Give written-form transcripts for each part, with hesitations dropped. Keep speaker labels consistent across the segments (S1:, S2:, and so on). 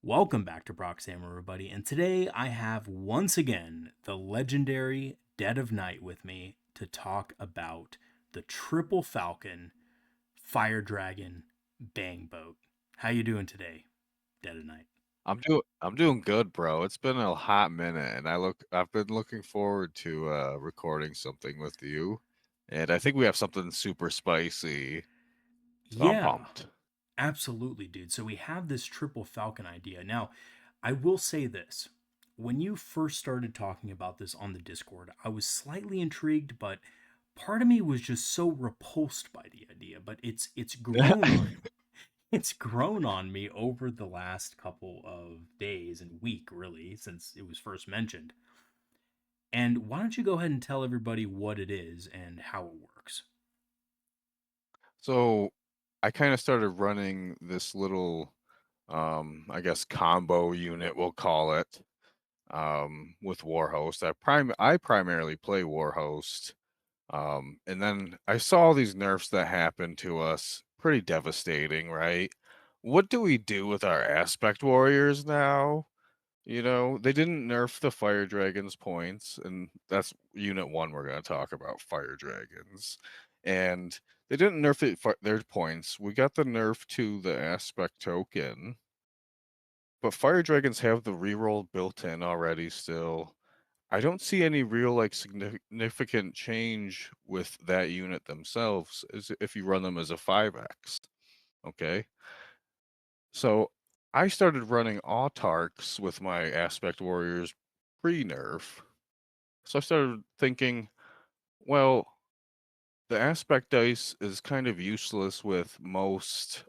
S1: Welcome back to Proxy, everybody, and today I have once again the legendary Dead of Night with me to talk about the Triple Falcon Fire Dragon Bang Boat. How you doing today, Dead of Night?
S2: I'm doing good, bro. It's been a hot minute and I've been looking forward to recording something with you. And I think we have something super spicy. So I'm
S1: Yeah,
S2: pumped.
S1: absolutely, dude. So we have this Triple Falcon idea. Now, I will say this. When you first started talking about this on the Discord, I was slightly intrigued, but part of me was just so repulsed by the idea. But it's grown on it's grown on me over the last couple of days and week, really, since it was first mentioned. And why don't you go ahead and tell everybody what it is and how it works?
S2: So I kind of started running this little I guess combo unit we'll call it with Warhost. I primarily play Warhost. And then I saw all these nerfs that happened to us. Pretty devastating, right? What do we do with our aspect warriors now? They didn't nerf the fire dragons points, and that's unit one we're going to talk about fire dragons. And they didn't nerf their points. We got the nerf to the aspect token, but fire dragons have the reroll built in already still. I don't see any real like significant change with that unit themselves as if you run them as a 5x. Okay. So I started running autarks with my aspect warriors pre-nerf. So I started thinking, well, the aspect dice is kind of useless with most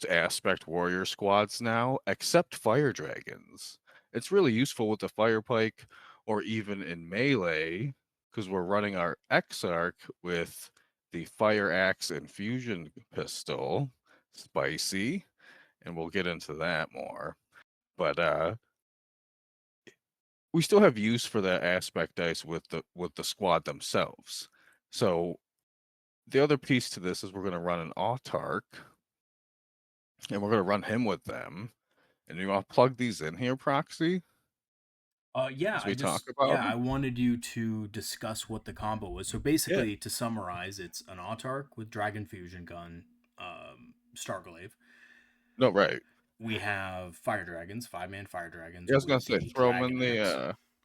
S2: aspect warrior squads now, except fire dragons. It's really useful with the fire pike or even in melee because we're running our Exarch with the fire axe and fusion pistol. Spicy, and we'll get into that more. But we still have use for that aspect dice with the squad themselves. So the other piece to this is we're going to run an autark, and we're going to run him with them. And you want to plug these in here, Proxy,
S1: Yeah,
S2: as we talk about
S1: I
S2: them?
S1: wanted you to discuss what the combo was. So
S2: Yeah.
S1: basically, to summarize, it's an Autark with Dragon Fusion Gun, Starglaive.
S2: No, right.
S1: We have Fire Dragons, 5-man Fire Dragons
S2: Yeah, I was going
S1: with
S2: to say,
S1: the
S2: throw them in
S1: Dragon
S2: the,
S1: Axe,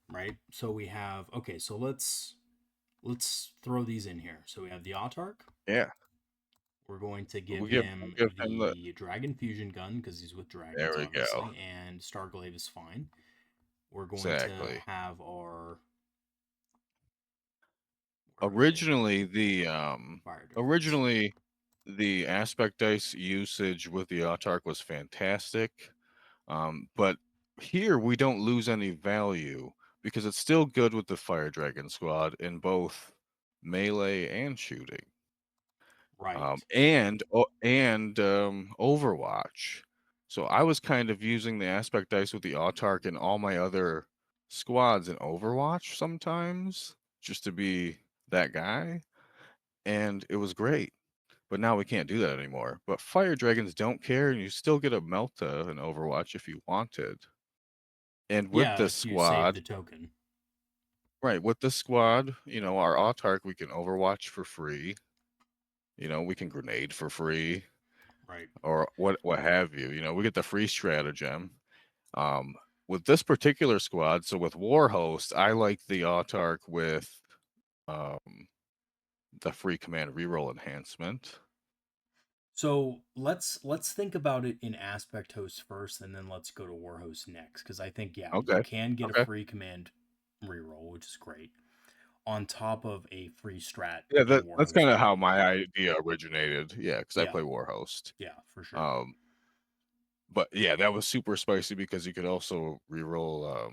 S1: right? So we have okay. So let's throw these in here. So we have the Autark.
S2: yeah.
S1: We're going to give
S2: We'll
S1: him
S2: give him the,
S1: the Dragon Fusion Gun because he's with
S2: there
S1: dragons,
S2: we go.
S1: obviously, and Starglaive is fine. We're going to
S2: Exactly.
S1: have our where are they?
S2: Originally, the,
S1: Fire dragons.
S2: originally, the aspect dice usage with the autark was fantastic. But here we don't lose any value because it's still good with the fire dragon squad in both melee and shooting.
S1: Right.
S2: Overwatch. So I was kind of using the aspect dice with the autark and all my other squads in Overwatch sometimes just to be that guy, and it was great. But now we can't do that anymore. But fire dragons don't care, and you still get a Melta in Overwatch if you wanted. And with
S1: Yeah,
S2: this
S1: if you save
S2: squad,
S1: the token.
S2: right, with this squad, our autark we can Overwatch for free. We can grenade for free
S1: Right.
S2: or what have you. We get the free stratagem. Um, with this particular squad, so with Warhost, I like the autark with um the free command reroll enhancement.
S1: So let's think about it in aspect host first, and then let's go to Warhost next. Because I think yeah, you
S2: Okay.
S1: can get a
S2: Okay.
S1: free command reroll, which is great, on top of a free strat
S2: Yeah,
S1: in
S2: that's
S1: Warhost
S2: kind of how
S1: already.
S2: my idea originated. Yeah, because I
S1: Yeah,
S2: play Warhost.
S1: yeah, for sure.
S2: Um, but yeah, that was super spicy because you could also reroll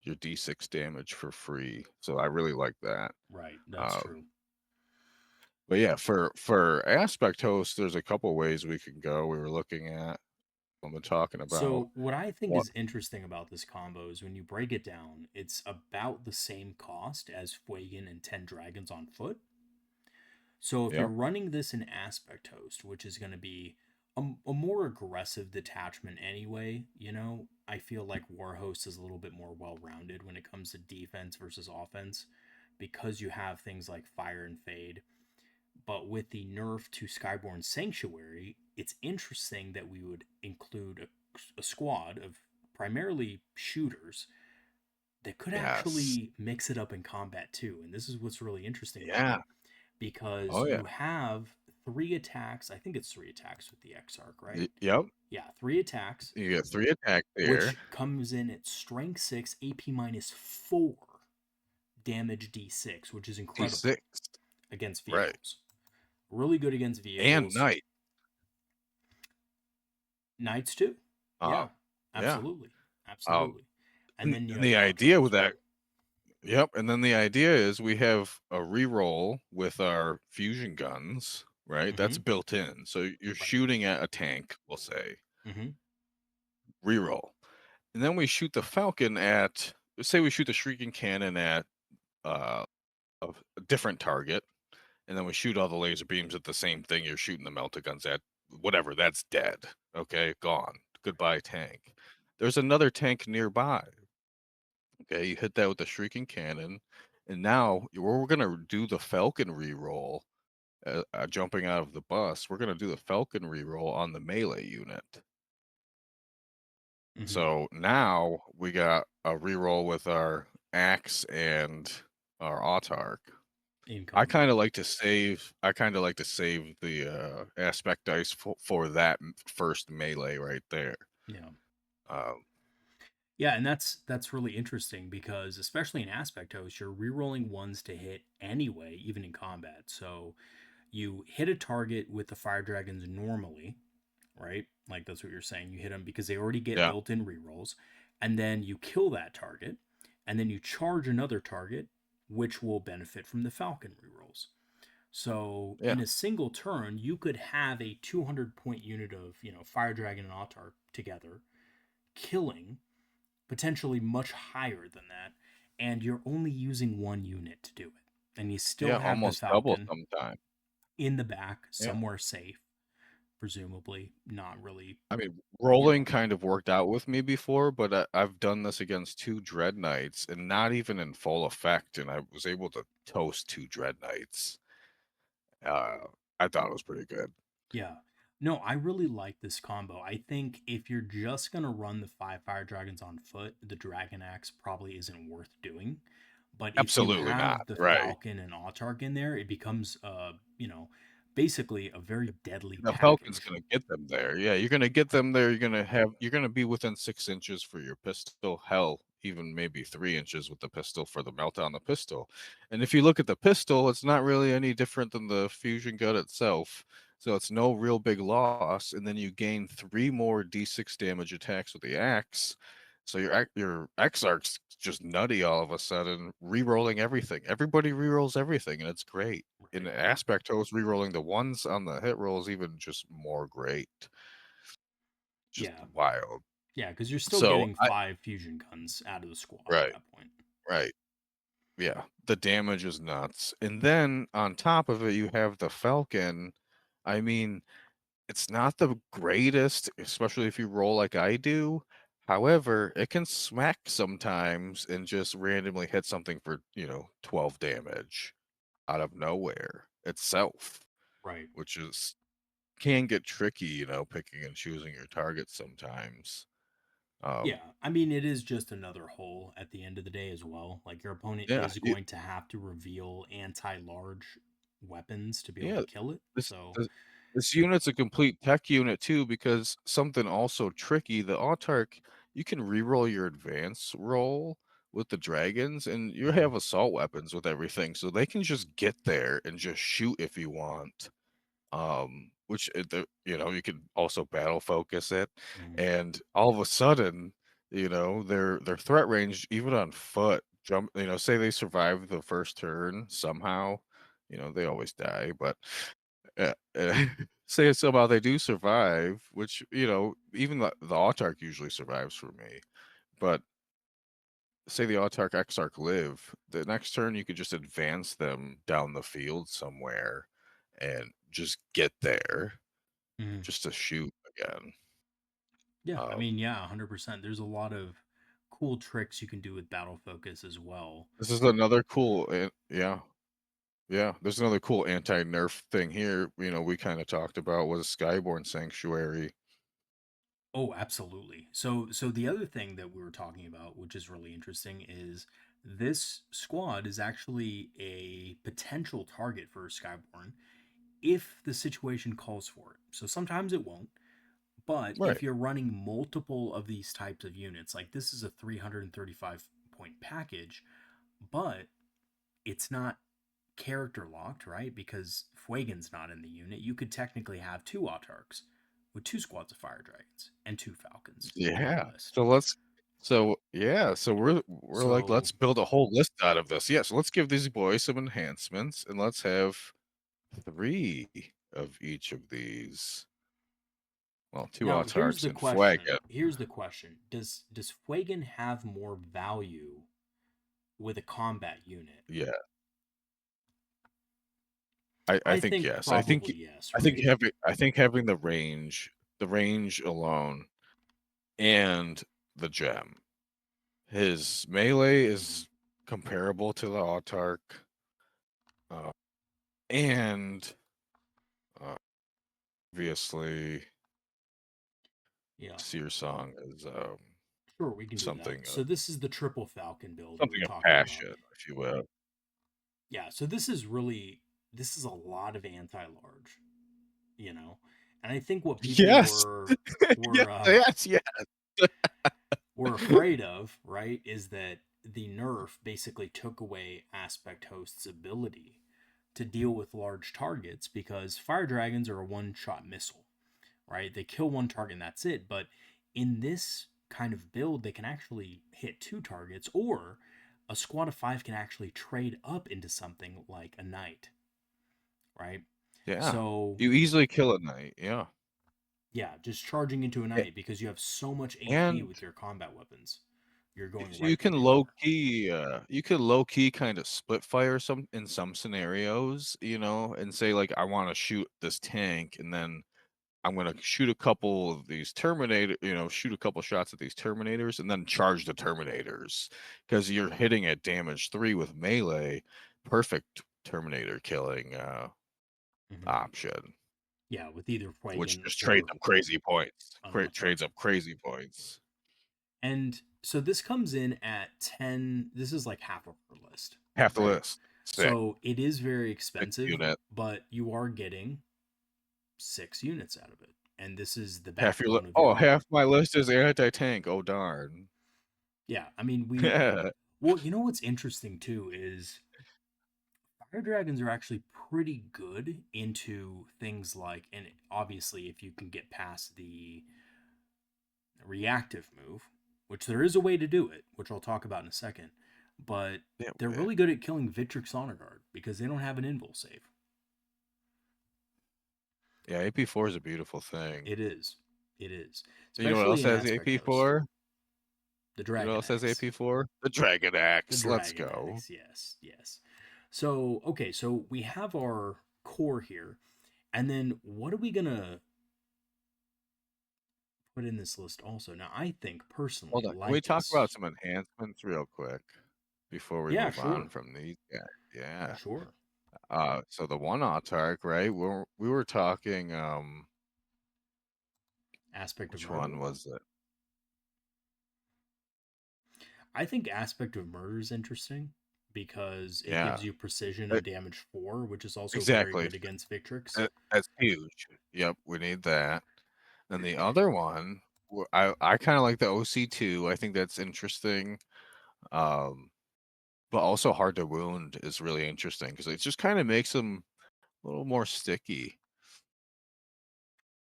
S2: your D6 damage for free. So I really like that.
S1: Right, that's
S2: Um,
S1: true.
S2: but yeah, for aspect host, there's a couple ways we can go. We were looking at when we're talking about
S1: So what I think
S2: what.
S1: is interesting about this combo is when you break it down, it's about the same cost as Fuegan and 10 Dragons on foot. So if you're
S2: Yep.
S1: running this in aspect host, which is going to be a more aggressive detachment anyway. I feel like Warhost is a little bit more well rounded when it comes to defense versus offense because you have things like Fire and Fade. But with the nerf to Skyborn Sanctuary, it's interesting that we would include a squad of primarily shooters that could
S2: Yes.
S1: actually mix it up in combat too. And this is what's really interesting about
S2: Yeah.
S1: it because
S2: Oh yeah.
S1: you have three attacks. I think it's three attacks with the X arc, right?
S2: Yep.
S1: Yeah, three attacks,
S2: You get 3 attacks there.
S1: which comes in at strength 6, AP minus 4, damage D6, which is incredible
S2: D6.
S1: against
S2: Right.
S1: vehicles. Really good against
S2: And
S1: vehicles.
S2: night.
S1: Knights too.
S2: Uh,
S1: Yeah,
S2: yeah.
S1: absolutely.
S2: Um,
S1: Absolutely. And then you
S2: and
S1: have
S2: the
S1: the Altar
S2: idea with
S1: as
S2: that
S1: well.
S2: Yep, and then the idea is we have a reroll with our fusion guns, right? That's
S1: Mm-hmm.
S2: built in. So you're
S1: Right.
S2: shooting at a tank, we'll say,
S1: Mm-hmm.
S2: reroll. And then we shoot the Falcon at, say we shoot the Shrieking Cannon at uh, a different target, and then we shoot all the laser beams at the same thing you're shooting the melta guns at, whatever, that's dead. Okay, gone. Goodbye, tank. There's another tank nearby. Okay, you hit that with the Shrieking Cannon, and now we're gonna do the Falcon reroll. Jumping out of the bus, we're gonna do the Falcon reroll on the melee unit.
S1: Mm-hmm.
S2: So now we got a reroll with our axe and our autarch.
S1: In
S2: I kind
S1: combat.
S2: of like to save. I kind of like to save the aspect dice for that first melee right there.
S1: Yeah.
S2: Um,
S1: Yeah, and that's really interesting because especially in aspect host, you're rerolling ones to hit anyway, even in combat. So you hit a target with the fire dragons normally, right? Like that's what you're saying. You hit them because they already get
S2: yeah,
S1: built-in rerolls, and then you kill that target, and then you charge another target, which will benefit from the falcon rerolls. So
S2: yeah,
S1: in a single turn, you could have a 200 point unit of fire dragon and autarch together, killing potentially much higher than that, and you're only using one unit to do it. And you still
S2: yeah,
S1: have the
S2: almost double
S1: Falcon
S2: sometime.
S1: in the back,
S2: Yeah.
S1: somewhere safe, presumably, not really,
S2: I mean,
S1: you
S2: rolling
S1: know.
S2: kind of worked out with me before, but I've done this against 2 Dread Knights and not even in full effect, and I was able to toast 2 Dread Knights. Uh, I thought it was pretty good.
S1: Yeah. No, I really like this combo. I think if you're just going to run the 5 fire dragons on foot, the Dragon Axe probably isn't worth doing. But if you
S2: Absolutely not,
S1: have the
S2: right.
S1: Falcon and Autarch in there, it becomes basically a very deadly
S2: The Falcon's
S1: package.
S2: gonna get them there. Yeah, you're gonna get them there. You're gonna be within 6 inches for your pistol. Hell, even maybe 3 inches with the pistol for the melt on the pistol. And if you look at the pistol, it's not really any different than the fusion gun itself. So it's no real big loss. And then you gain 3 more D6 damage attacks with the axe. So your X-Arc's just nutty all of a sudden, re-rolling everything. Everybody re-rolls everything, and it's great. In
S1: Right.
S2: the aspect host, re-rolling the ones on the hit roll is even just more great. Just
S1: Yeah.
S2: wild.
S1: Yeah, because you're still
S2: So
S1: getting
S2: I
S1: 5 fusion guns out of the squad at
S2: right,
S1: that point.
S2: right. Yeah. The damage is nuts. And then on top of it, you have the Falcon. I mean, it's not the greatest, especially if you roll like I do. However, it can smack sometimes and just randomly hit something for, 12 damage out of nowhere itself,
S1: Right.
S2: which is can get tricky, picking and choosing your targets sometimes.
S1: Yeah,
S2: Um,
S1: I mean, it is just another hole at the end of the day as well. Like, your opponent
S2: yeah,
S1: is going to have to reveal anti large weapons to be able to
S2: yeah.
S1: kill it.
S2: This
S1: So,
S2: this, this unit's a complete tech unit too, because something also tricky. The Autarch, you can reroll your advance roll with the dragons, and you
S1: mhm,
S2: have assault weapons with everything, so they can just get there and just shoot if you want. Which you can also battle focus it,
S1: mhm,
S2: and all of a sudden, their threat range, even on foot, jump. Say they survive the first turn somehow. They always die, but say somehow they do survive, which even the autarch usually survives for me. But say the autarch exarch live, the next turn you could just advance them down the field somewhere and just get there
S1: Mhm.
S2: just to shoot again.
S1: Yeah, I
S2: Um,
S1: mean, yeah, 100%. There's a lot of cool tricks you can do with battle focus as well.
S2: this is another cool, yeah, yeah. There's another cool anti-nerf thing here. We kind of talked about was Skyborn Sanctuary.
S1: Oh, absolutely. So the other thing that we were talking about, which is really interesting, is this squad is actually a potential target for Skyborn if the situation calls for it. So sometimes it won't, but if
S2: Right.
S1: you're running multiple of these types of units, like this is a 335 point package, but it's not character locked, right? Because Fuegan's not in the unit. You could technically have two autarchs with two squads of fire dragons and two falcons in your
S2: Yeah.
S1: list.
S2: So we're like,
S1: So
S2: let's build a whole list out of this. Yeah, so let's give these boys some enhancements and let's have three of each of these. Well, two
S1: now here's
S2: autarchs
S1: the
S2: and flag
S1: question.
S2: it.
S1: Here's the question. Does Fuegan have more value with a combat unit?
S2: Yeah. I
S1: I
S2: think
S1: think
S2: yes.
S1: probably yes,
S2: I think
S1: right?
S2: having the range alone and the gem. His melee is comparable to the autarch. Uh, and obviously
S1: Yeah.
S2: Seer Song is
S1: Sure, we can do that.
S2: something
S1: So this is the triple falcon build we were
S2: something of
S1: talking about.
S2: passion, if you will.
S1: Yeah, so this is a lot of anti-large, you know. And I think what people
S2: Yes.
S1: were
S2: Yes,
S1: were uh
S2: yes, yeah.
S1: were afraid of, right, is that the nerf basically took away Aspect Host's ability to deal with large targets because fire dragons are a one-shot missile, right? They kill one target and that's it, but in this kind of build they can actually hit two targets, or a squad of 5 can actually trade up into something like a knight, right?
S2: Yeah.
S1: So,
S2: You easily kill a knight, yeah.
S1: yeah, just charging into a
S2: A
S1: knight because you have so much AP
S2: and
S1: with your combat weapons. You're going
S2: you
S1: right for
S2: can
S1: the armor.
S2: low key kind of split fire some in some scenarios, and say like I want to shoot this tank and then I'm gonna shoot a couple of these shoot a couple shots at these Terminators and then charge the Terminators because you're hitting at damage 3 with melee. Perfect Terminator killing
S1: Hmm.
S2: option,
S1: Yeah, with either
S2: which
S1: Fuegan
S2: just trades
S1: or
S2: up crazy points.
S1: an Autarch.
S2: Trades up crazy points.
S1: And so this comes in at 10. This is like half of our list,
S2: Half the
S1: right?
S2: list. Sick.
S1: So it is very
S2: Sick
S1: expensive,
S2: unit.
S1: but you are getting 6 units out of it. And this is the
S2: Half your
S1: backbone of
S2: oh,
S1: your army.
S2: half my list is anti-tank. Oh darn.
S1: Yeah, I mean,
S2: Yeah.
S1: well, you know what's interesting too is fire dragons are actually pretty good into things like, and obviously, if you can get past the reactive move, which there is a way to do it, which I'll talk about in a second, but
S2: Yeah,
S1: they're
S2: yeah.
S1: really good at killing Vitrix Honor Guard because they don't have an invul save.
S2: Yeah, AP4 is a beautiful thing.
S1: It is. It is.
S2: You know what
S1: Especially
S2: else
S1: in
S2: has
S1: Aspect Host.
S2: AP4?
S1: The
S2: You know what
S1: Dragon
S2: else has
S1: Axe.
S2: AP4? The Dragon
S1: The
S2: Axe. Let's
S1: Dragon
S2: go.
S1: Axe, yes, yes. So, okay, so we have our core here. And then what are we going to put in this list also? Now, I think
S2: Hold
S1: personally,
S2: on. Can we talk about
S1: Lycus.
S2: some enhancements real quick before we
S1: Yeah,
S2: move on
S1: sure.
S2: from these guys? Yeah.
S1: Sure.
S2: So the one autarch, right? We were talking
S1: Aspect of
S2: which
S1: Murder.
S2: one was it?
S1: I think Aspect of Murder is interesting because it
S2: Yeah.
S1: gives you precision
S2: Uh,
S1: and damage 4, which is also very
S2: exactly.
S1: good against Victrix.
S2: That's huge. Yep, we need that. And the other one, I kind of like the OC2. I think that's interesting. Um, but also hard to wound is really interesting because it just kind of makes them a little more sticky.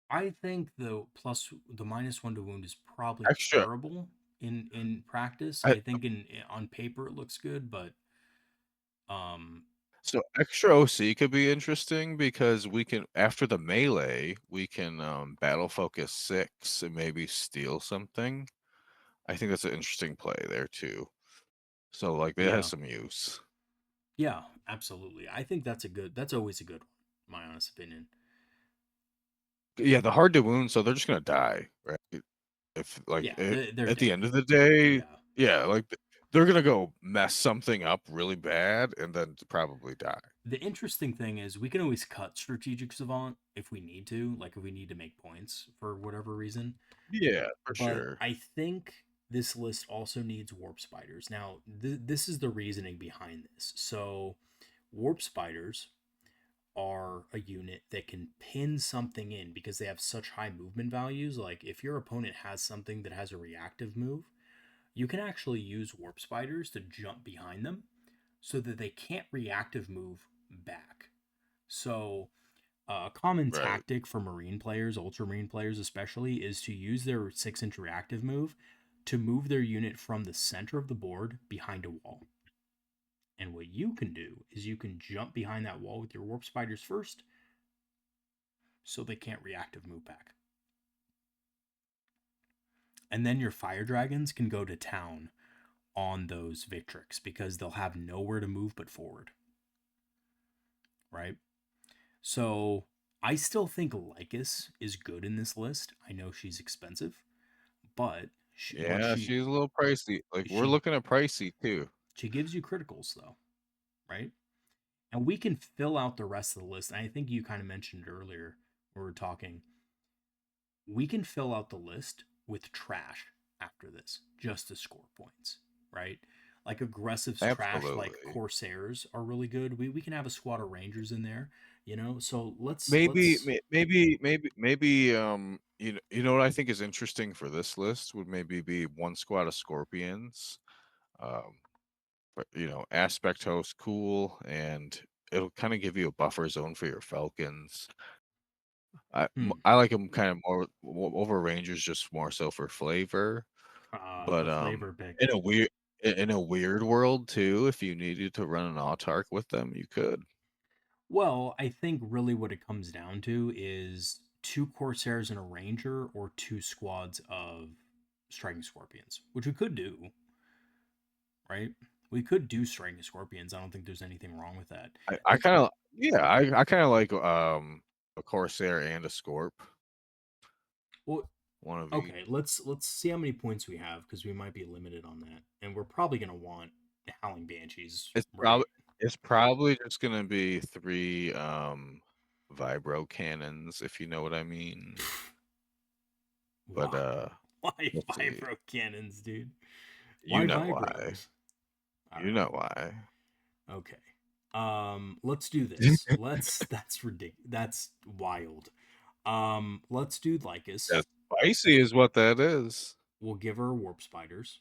S1: I think the -1 to wound is probably
S2: Extra.
S1: terrible in practice.
S2: I,
S1: I think on paper it looks good, but um
S2: so extra OC could be interesting because we can after the melee we can battle focus 6 and maybe steal something. I think that's an interesting play there too. So like that has
S1: yeah.
S2: some use.
S1: Yeah, absolutely. I think that's always a good one, my honest opinion.
S2: Yeah, the hard to wound, so they're just gonna die, right? If like
S1: Yeah, they're
S2: at the
S1: dead.
S2: end of the day,
S1: Yeah.
S2: yeah, like they're gonna go mess something up really bad and then probably die.
S1: The interesting thing is we can always cut strategic savant if we need to, like if we need to make points for whatever reason.
S2: Yeah, for
S1: But
S2: sure.
S1: I think this list also needs warp spiders. Now, this is the reasoning behind this. So, warp spiders are a unit that can pin something in because they have such high movement values. Like, if your opponent has something that has a reactive move, you can actually use warp spiders to jump behind them so that they can't reactive move back. So, a common
S2: Right.
S1: tactic for marine players, ultramarine players especially, is to use their 6-inch reactive move to move their unit from the center of the board behind a wall. And what you can do is you can jump behind that wall with your warp spiders first so they can't reactive move back. And then your fire dragons can go to town on those Victrix because they'll have nowhere to move but forward, right? So I still think Lycus is good in this list. I know she's expensive, but she, what
S2: Yeah, she's a little pricey. Like we're
S1: she
S2: looking at pricey too.
S1: she gives you criticals though, right? And we can fill out the rest of the list. And I think you kind of mentioned earlier when we were talking. We can fill out the list with trash after this just to score points, right? Like aggressive trash, like
S2: Absolutely.
S1: Corsairs are really good. We can have a squad of Rangers in there, you know. So
S2: Maybe,
S1: let's
S2: you know what I think is interesting for this list would maybe be one squad of Scorpions. Um, but aspect host cool, and it'll kind of give you a buffer zone for your Falcons. I like them kind of more over Rangers, just more so for flavor.
S1: the
S2: But
S1: flavor pick.
S2: in a weird world too, if you needed to run an autark with them, you could.
S1: Well, I think really what it comes down to is two Corsairs and a Ranger or two squads of Striking Scorpions, which we could do, right? We could do Striking Scorpions. I don't think there's anything wrong with that.
S2: I
S1: The
S2: kind of yeah, I kind of like a Corsair and a Scorp,
S1: well,
S2: one of each.
S1: okay, let's see how many points we have because we might be limited on that, and we're probably gonna want Howling Banshees,
S2: It's
S1: right?
S2: probably it's probably just gonna be three vibro cannons, if you know what I mean. But
S1: Why? Why
S2: let's see.
S1: vibro cannons, dude?
S2: You
S1: Why
S2: know why.
S1: vibros? All
S2: You
S1: right.
S2: know why.
S1: Okay. Let's do this. Let's that's ridiculous. That's wild. Let's do Lycus.
S2: That's spicy is what that is.
S1: We'll give her warp spiders.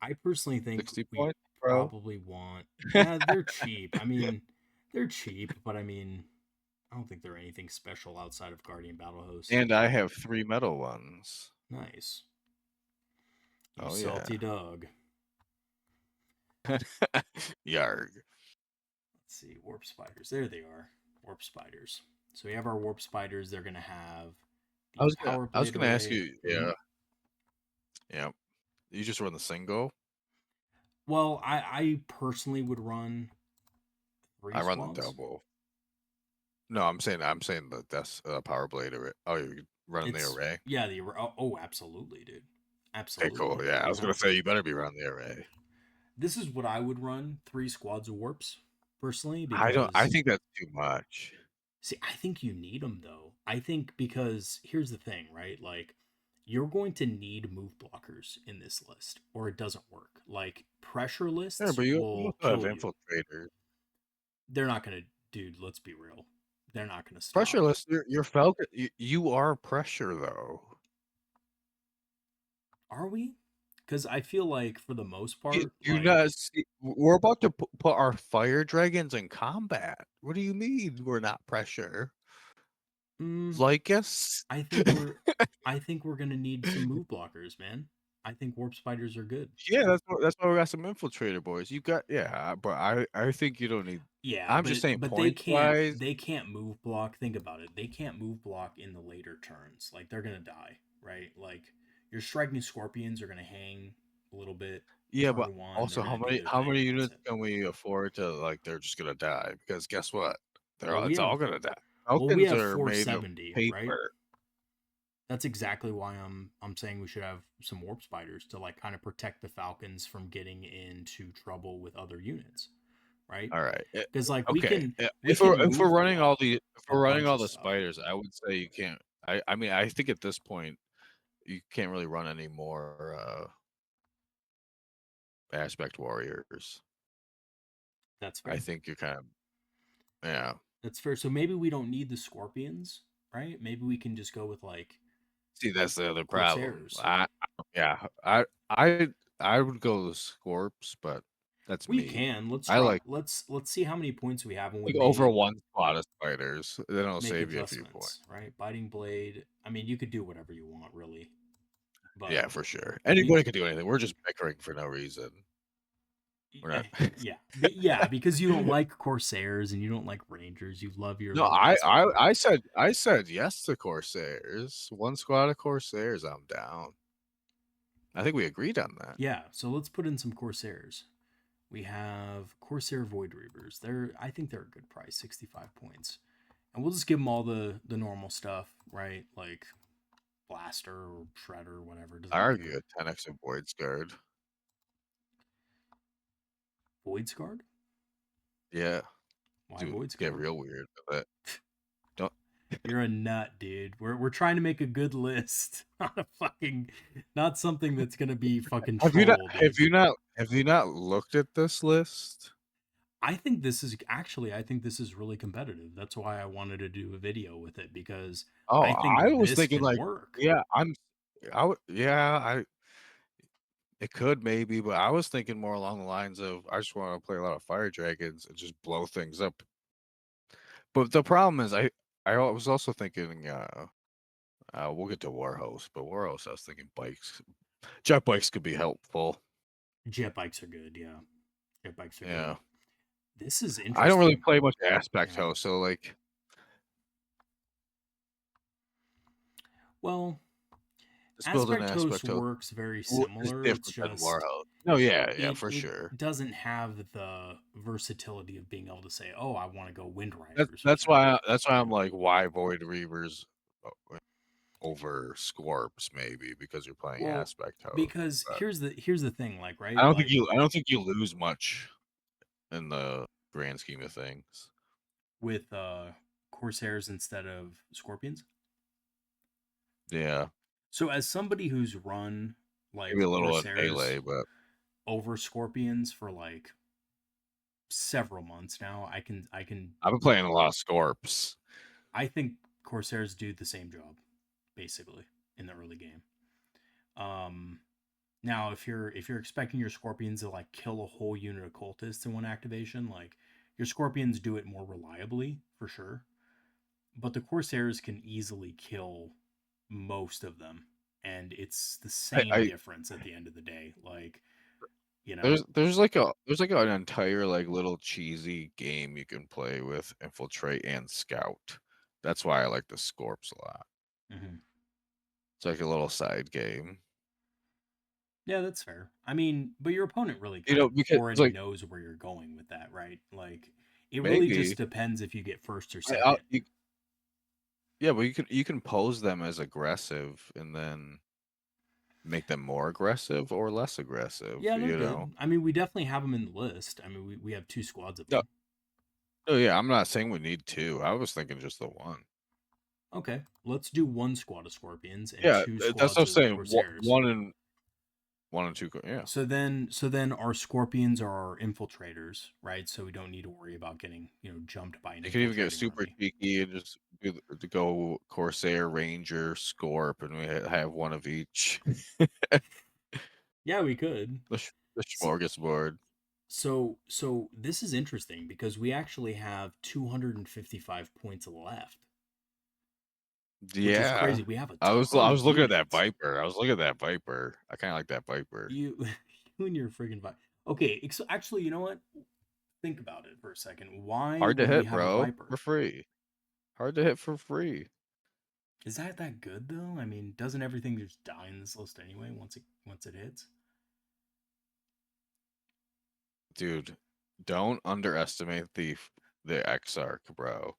S1: I personally think
S2: 60
S1: we
S2: points, bro.
S1: probably want yeah, they're cheap. I mean, they're cheap, but I mean, I don't think they're anything special outside of Guardian Battle Host.
S2: And I have 3 metal ones.
S1: Nice. You
S2: Oh,
S1: salty
S2: yeah.
S1: dog.
S2: Yarg.
S1: Let's see, warp spiders. There they are. Warp spiders. So we have our warp spiders. They're gonna have
S2: I
S1: the
S2: was gonna
S1: power
S2: I was
S1: plate
S2: gonna ask
S1: array.
S2: you, yeah, yeah. You just run the single?
S1: Well, I personally would run three
S2: I run the
S1: squads.
S2: double. No, I'm saying the that's power blade array. Oh, you're running the
S1: It's
S2: array?
S1: yeah, the oh absolutely, dude,
S2: Okay, cool.
S1: absolutely.
S2: Yeah, I
S1: You
S2: was gonna
S1: have
S2: say
S1: to.
S2: you better be running the array.
S1: This is what I would run: three squads of warps personally,
S2: I
S1: because
S2: think that's too much.
S1: see, I think you need them though. I think because here's the thing, right? Like you're going to need move blockers in this list, or it doesn't work. Like pressure
S2: Yeah,
S1: lists
S2: but you
S1: will
S2: also have
S1: kill you.
S2: infiltrators.
S1: They're not gonna, dude. Let's be real. They're not gonna stop.
S2: Pressureless, your Falcon you are pressure though.
S1: Are we? Because I feel like for the most
S2: You
S1: part,
S2: you
S1: like
S2: not see we're about to put our fire dragons in combat. What do you mean we're not pressure?
S1: mm,
S2: Like us?
S1: I think we're I think we're gonna need some move blockers, man. I think warp spiders are good.
S2: Yeah, that's why we got some infiltrator boys. You got yeah, but I think you don't need.
S1: Yeah,
S2: I'm just saying
S1: but
S2: points wise.
S1: they can't move block. Think about it. They can't move block in the later turns. Like they're gonna die, right? Like your striking scorpions are gonna hang a little bit.
S2: Yeah, but
S1: Turn one, they're
S2: also
S1: gonna
S2: how
S1: do
S2: many
S1: their
S2: how
S1: thing,
S2: many
S1: and that's
S2: units
S1: it.
S2: can we afford to like they're just gonna die? Because guess what?
S1: Well, we
S2: It's
S1: have
S2: all gonna die.
S1: Well, we
S2: Falcons
S1: have
S2: are made of
S1: 470, right?
S2: paper.
S1: That's exactly why I'm saying we should have some warp spiders to like kind of protect the falcons from getting into trouble with other units, right?
S2: All right.
S1: Because like we
S2: Okay.
S1: can we
S2: If
S1: can
S2: we're
S1: move
S2: running all
S1: block
S2: the if
S1: a
S2: we're running
S1: bunch
S2: all
S1: of
S2: the
S1: stuff.
S2: spiders, I would say you can't. I mean, I think at this point you can't really run any more aspect warriors.
S1: That's
S2: I
S1: fair.
S2: think you're kind of yeah.
S1: That's fair. So maybe we don't need the scorpions, right? Maybe we can just go with like
S2: See, that's the other problem.
S1: corsairs.
S2: Yeah, I would go the Scorps, but that's
S1: We
S2: me.
S1: can. Let's
S2: I
S1: drop.
S2: like
S1: Let's see how many points we have when we
S2: over
S1: make
S2: one spot of spiders. Then it'll
S1: make
S2: save you a few points.
S1: adjustments, right? Biting blade. I mean, you could do whatever you want, really. But
S2: Yeah, for sure.
S1: we,
S2: Anybody could do anything. We're just bickering for no reason. We're not.
S1: yeah, yeah, because you don't like corsairs and you don't like rangers. You love your
S2: No,
S1: little asshole.
S2: I said yes to Corsairs. One squad of Corsairs, I'm down. I think we agreed on that.
S1: Yeah, so let's put in some corsairs. We have corsair void reavers. I think they're a good price, 65 points. And we'll just give them all the normal stuff, right? Like blaster or shredder or whatever,
S2: I
S1: doesn't
S2: argue
S1: matter.
S2: a 10x of Void Guard.
S1: Void scarred?
S2: Yeah,
S1: Why
S2: dude,
S1: void
S2: get
S1: scarred?
S2: real weird with it. Don't
S1: You're a nut, dude. We're trying to make a good list, not a fucking, not something that's gonna be fucking troll, dude.
S2: have you not looked at this list?
S1: I think this is really competitive. That's why I wanted to do a video with it because
S2: Oh,
S1: I think
S2: I was
S1: this
S2: thinking
S1: can
S2: like,
S1: work
S2: yeah, I it could maybe, but I was thinking more along the lines of I just want to play a lot of Fire Dragons and just blow things up. But the problem is I was also thinking we'll get to Warhost, but Warhost I was thinking bikes. Jet bikes could be helpful.
S1: jet bikes are good, yeah. Jet bikes are
S2: Yeah.
S1: good. This is
S2: I don't really
S1: interesting.
S2: play much aspect
S1: Yeah.
S2: host, so like
S1: Well,
S2: just build an
S1: aspect host
S2: aspect host
S1: works very
S2: is
S1: similar. It's
S2: different than
S1: just
S2: Warhost. No, yeah,
S1: it
S2: for
S1: it
S2: sure.
S1: doesn't have the versatility of being able to say, "Oh, I want to go Wind Riders" or something.
S2: That's why
S1: You
S2: I'm
S1: know.
S2: like, why Void Reavers over Scorps maybe because you're playing
S1: Well,
S2: aspect host.
S1: because
S2: But
S1: here's the thing, like right, like
S2: I don't think you lose much in the grand scheme of things.
S1: with Corsairs instead of Scorpions.
S2: Yeah,
S1: So as somebody who's run
S2: maybe
S1: like
S2: a little in
S1: Corsairs
S2: melee, but
S1: over Scorpions for like several months now,
S2: I've been playing a lot of Scorps.
S1: I think Corsairs do the same job basically in the early game. Um, Now, if you're expecting your scorpions to like kill a whole unit of cultists in one activation, like your scorpions do it more reliably for sure. But the corsairs can easily kill most of them, and it's the same
S2: I
S1: difference at the end of the day. Like you know,
S2: there's like an entire like little cheesy game you can play with infiltrate and scout. That's why I like the Scorps a lot.
S1: mhm.
S2: It's like a little side game.
S1: Yeah, that's fair. I mean, but your opponent really
S2: You
S1: kind
S2: know,
S1: of
S2: because it's
S1: already
S2: like
S1: knows where you're going with that, right? Like it really
S2: maybe
S1: just depends if you get first or
S2: I
S1: second.
S2: you, yeah, but you can pose them as aggressive and then make them more aggressive or less aggressive,
S1: Yeah, they're
S2: you know?
S1: good. I mean, we definitely have them in the list. I mean, we have two squads of
S2: No,
S1: them.
S2: no, yeah, I'm not saying we need two. I was thinking just the one.
S1: Okay, let's do one squad of scorpions and
S2: Yeah,
S1: two
S2: that's what
S1: squads
S2: I'm
S1: of
S2: saying.
S1: corsairs.
S2: One and two. Yeah,
S1: So then our scorpions are our infiltrators, right? So we don't need to worry about getting, jumped by an
S2: you can even get
S1: infiltrating
S2: super
S1: army.
S2: cheeky and just to go Corsair, Ranger, Scorp, and we have one of each.
S1: Yeah, we could.
S2: The
S1: So,
S2: smorgasbord.
S1: so this is interesting because we actually have 255 points left, which is
S2: Yeah,
S1: crazy. We have a
S2: I
S1: ton of
S2: was looking at that
S1: units.
S2: Viper. I was looking at that Viper. I kind of like that Viper.
S1: You you and your friggin' vi- Okay, so actually, you know what? Think about it for a second. Why
S2: Hard to
S1: would we
S2: hit,
S1: have a
S2: bro.
S1: Viper?
S2: For free. Hard to hit for free.
S1: Is that good though? I mean, doesn't everything just die in this list anyway once it hits?
S2: Dude, don't underestimate the Exarch, bro.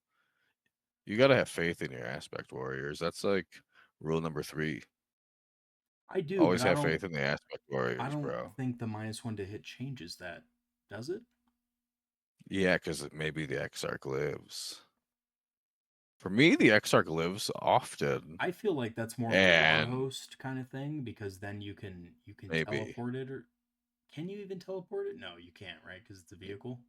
S2: You gotta have faith in your aspect warriors. That's like rule number 3.
S1: I do, but
S2: Always have faith in the aspect
S1: I
S2: warriors,
S1: don't
S2: bro.
S1: think the -1 to hit changes that, does it?
S2: Yeah, because maybe the Exarch lives. For me, the Exarch lives often,
S1: I feel like that's more of a
S2: and
S1: Warhost kind of thing because then you can
S2: maybe
S1: teleport it, or can you even teleport it? No, you can't, right? Because it's a vehicle.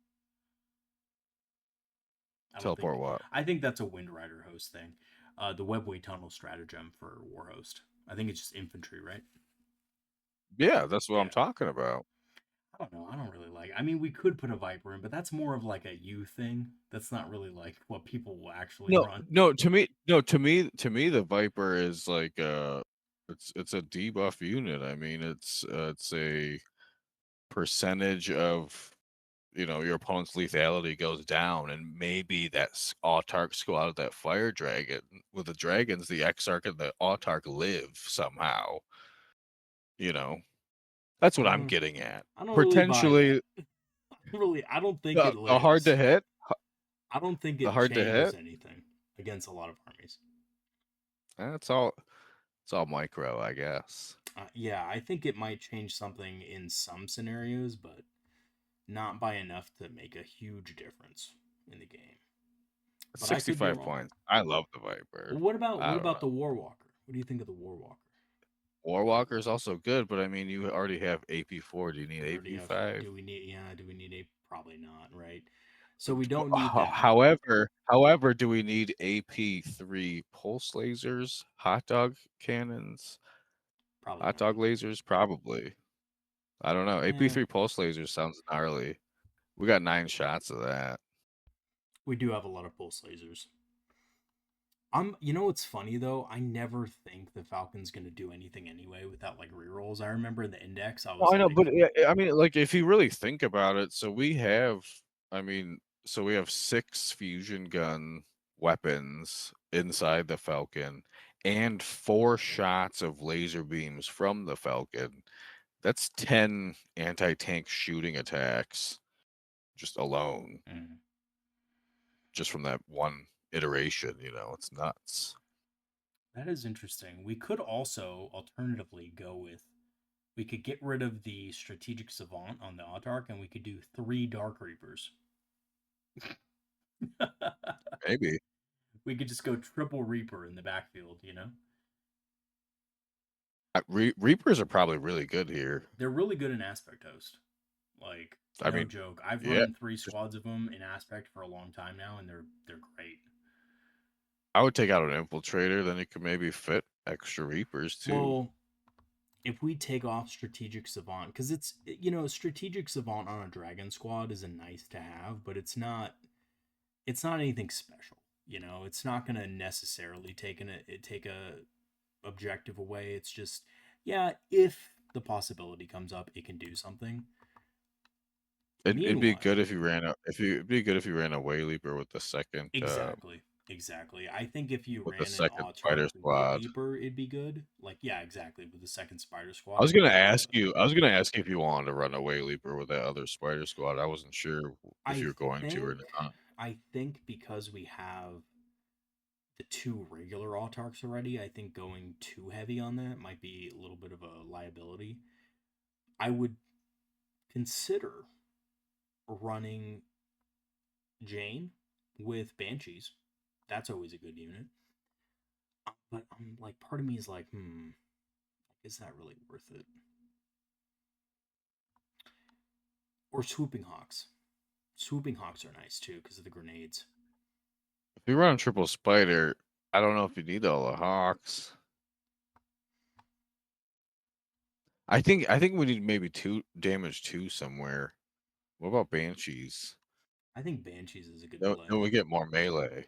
S1: I don't
S2: teleport
S1: think.
S2: what?
S1: I think that's a Wind Rider host thing. The Webway Tunnel stratagem for Warhost. I think it's just infantry, right?
S2: Yeah, that's what I'm
S1: Yeah.
S2: talking about.
S1: I don't know. I don't really like. I mean, we could put a Viper in, but that's more of like a you thing. That's not really like what people will actually
S2: No,
S1: run.
S2: no, to me, the Viper is like it's a debuff unit. I mean, it's a percentage of your opponent's lethality goes down, and maybe that Autarch squad of that fire dragon with the dragons, the Exarch and the Autarch live somehow. You know, that's what I'm
S1: Uh,
S2: getting at.
S1: I don't really buy that.
S2: Potentially,
S1: Really, I don't think
S2: the
S1: it
S2: the hard to
S1: lives.
S2: hit,
S1: I don't think
S2: the
S1: it
S2: hard to
S1: changes
S2: hit.
S1: anything against a lot of armies.
S2: That's all. It's all micro, I guess.
S1: Yeah, I think it might change something in some scenarios, but not by enough to make a huge difference in the game.
S2: It's
S1: But I could be
S2: 65
S1: wrong.
S2: points. I love the Viper.
S1: Well, what about
S2: I
S1: what
S2: don't
S1: about the
S2: know.
S1: Warwalker? What do you think of the Warwalker?
S2: Warwalker is also good, but I mean, you already have AP4. Do you need
S1: We already have.
S2: AP5?
S1: Do we need? Yeah. Do we need a? Probably not. Right. So we don't need
S2: Ho
S1: that.
S2: however, do we need AP3 pulse lasers, hot dog cannons,
S1: Probably
S2: hot
S1: not.
S2: dog lasers? Probably. I don't know.
S1: Eh,
S2: AP3 pulse lasers sounds gnarly. We got 9 shots of that.
S1: we do have a lot of pulse lasers. You know what's funny though? I never think the Falcon's gonna do anything anyway without like rerolls. I remember in the index, I
S2: Well,
S1: was
S2: I know,
S1: like,
S2: but I mean, like, if you really think about it, I mean, so we have 6 fusion gun weapons inside the Falcon and 4 shots of laser beams from the Falcon. That's 10 anti-tank shooting attacks just alone,
S1: mm,
S2: just from that one iteration, it's nuts.
S1: that is interesting. We could also alternatively go with we could get rid of the strategic savant on the Autarch and we could do 3 Dark Reapers.
S2: Maybe.
S1: We could just go triple Reaper in the backfield, you know?
S2: Reapers are probably really good here.
S1: They're really good in Aspect Host. Like,
S2: I
S1: no
S2: mean,
S1: joke. I've
S2: yeah.
S1: run 3 squads of them in Aspect for a long time now, and they're great.
S2: I would take out an infiltrator, then you could maybe fit extra reapers too.
S1: Well, if we take off strategic savant, because strategic savant on a dragon squad is a nice to have, but it's not anything special. It's not going to necessarily take a objective away. It's just, yeah, if the possibility comes up, it can do something.
S2: It'd be
S1: Meanwhile,
S2: good if you ran a if you it'd be good if you ran a way leaper
S1: exactly. I think if you
S2: with the
S1: ran an
S2: second spider
S1: Autarch Way
S2: squad.
S1: Leaper, it'd be good. Like, yeah, exactly. With the second Spider
S2: I
S1: Squad,
S2: was
S1: it'd
S2: gonna
S1: be good.
S2: ask
S1: But
S2: you I was gonna ask you if you wanted to run a way leaper with that other spider squad. I wasn't sure if
S1: I
S2: you were going to or
S1: think,
S2: not.
S1: I think because we have the 2 regular Autarchs already, I think going too heavy on that might be a little bit of a liability. I would consider running Jane with Banshees. That's always a good unit. But I'm like, part of me is like, is that really worth it? Or Swooping Hawks. Swooping Hawks are nice too because of the grenades.
S2: If you run triple spider, I don't know if you need all the hawks. I think we need maybe 2 somewhere. What about banshees?
S1: I think Banshees is a good
S2: No,
S1: play.
S2: then we get more melee.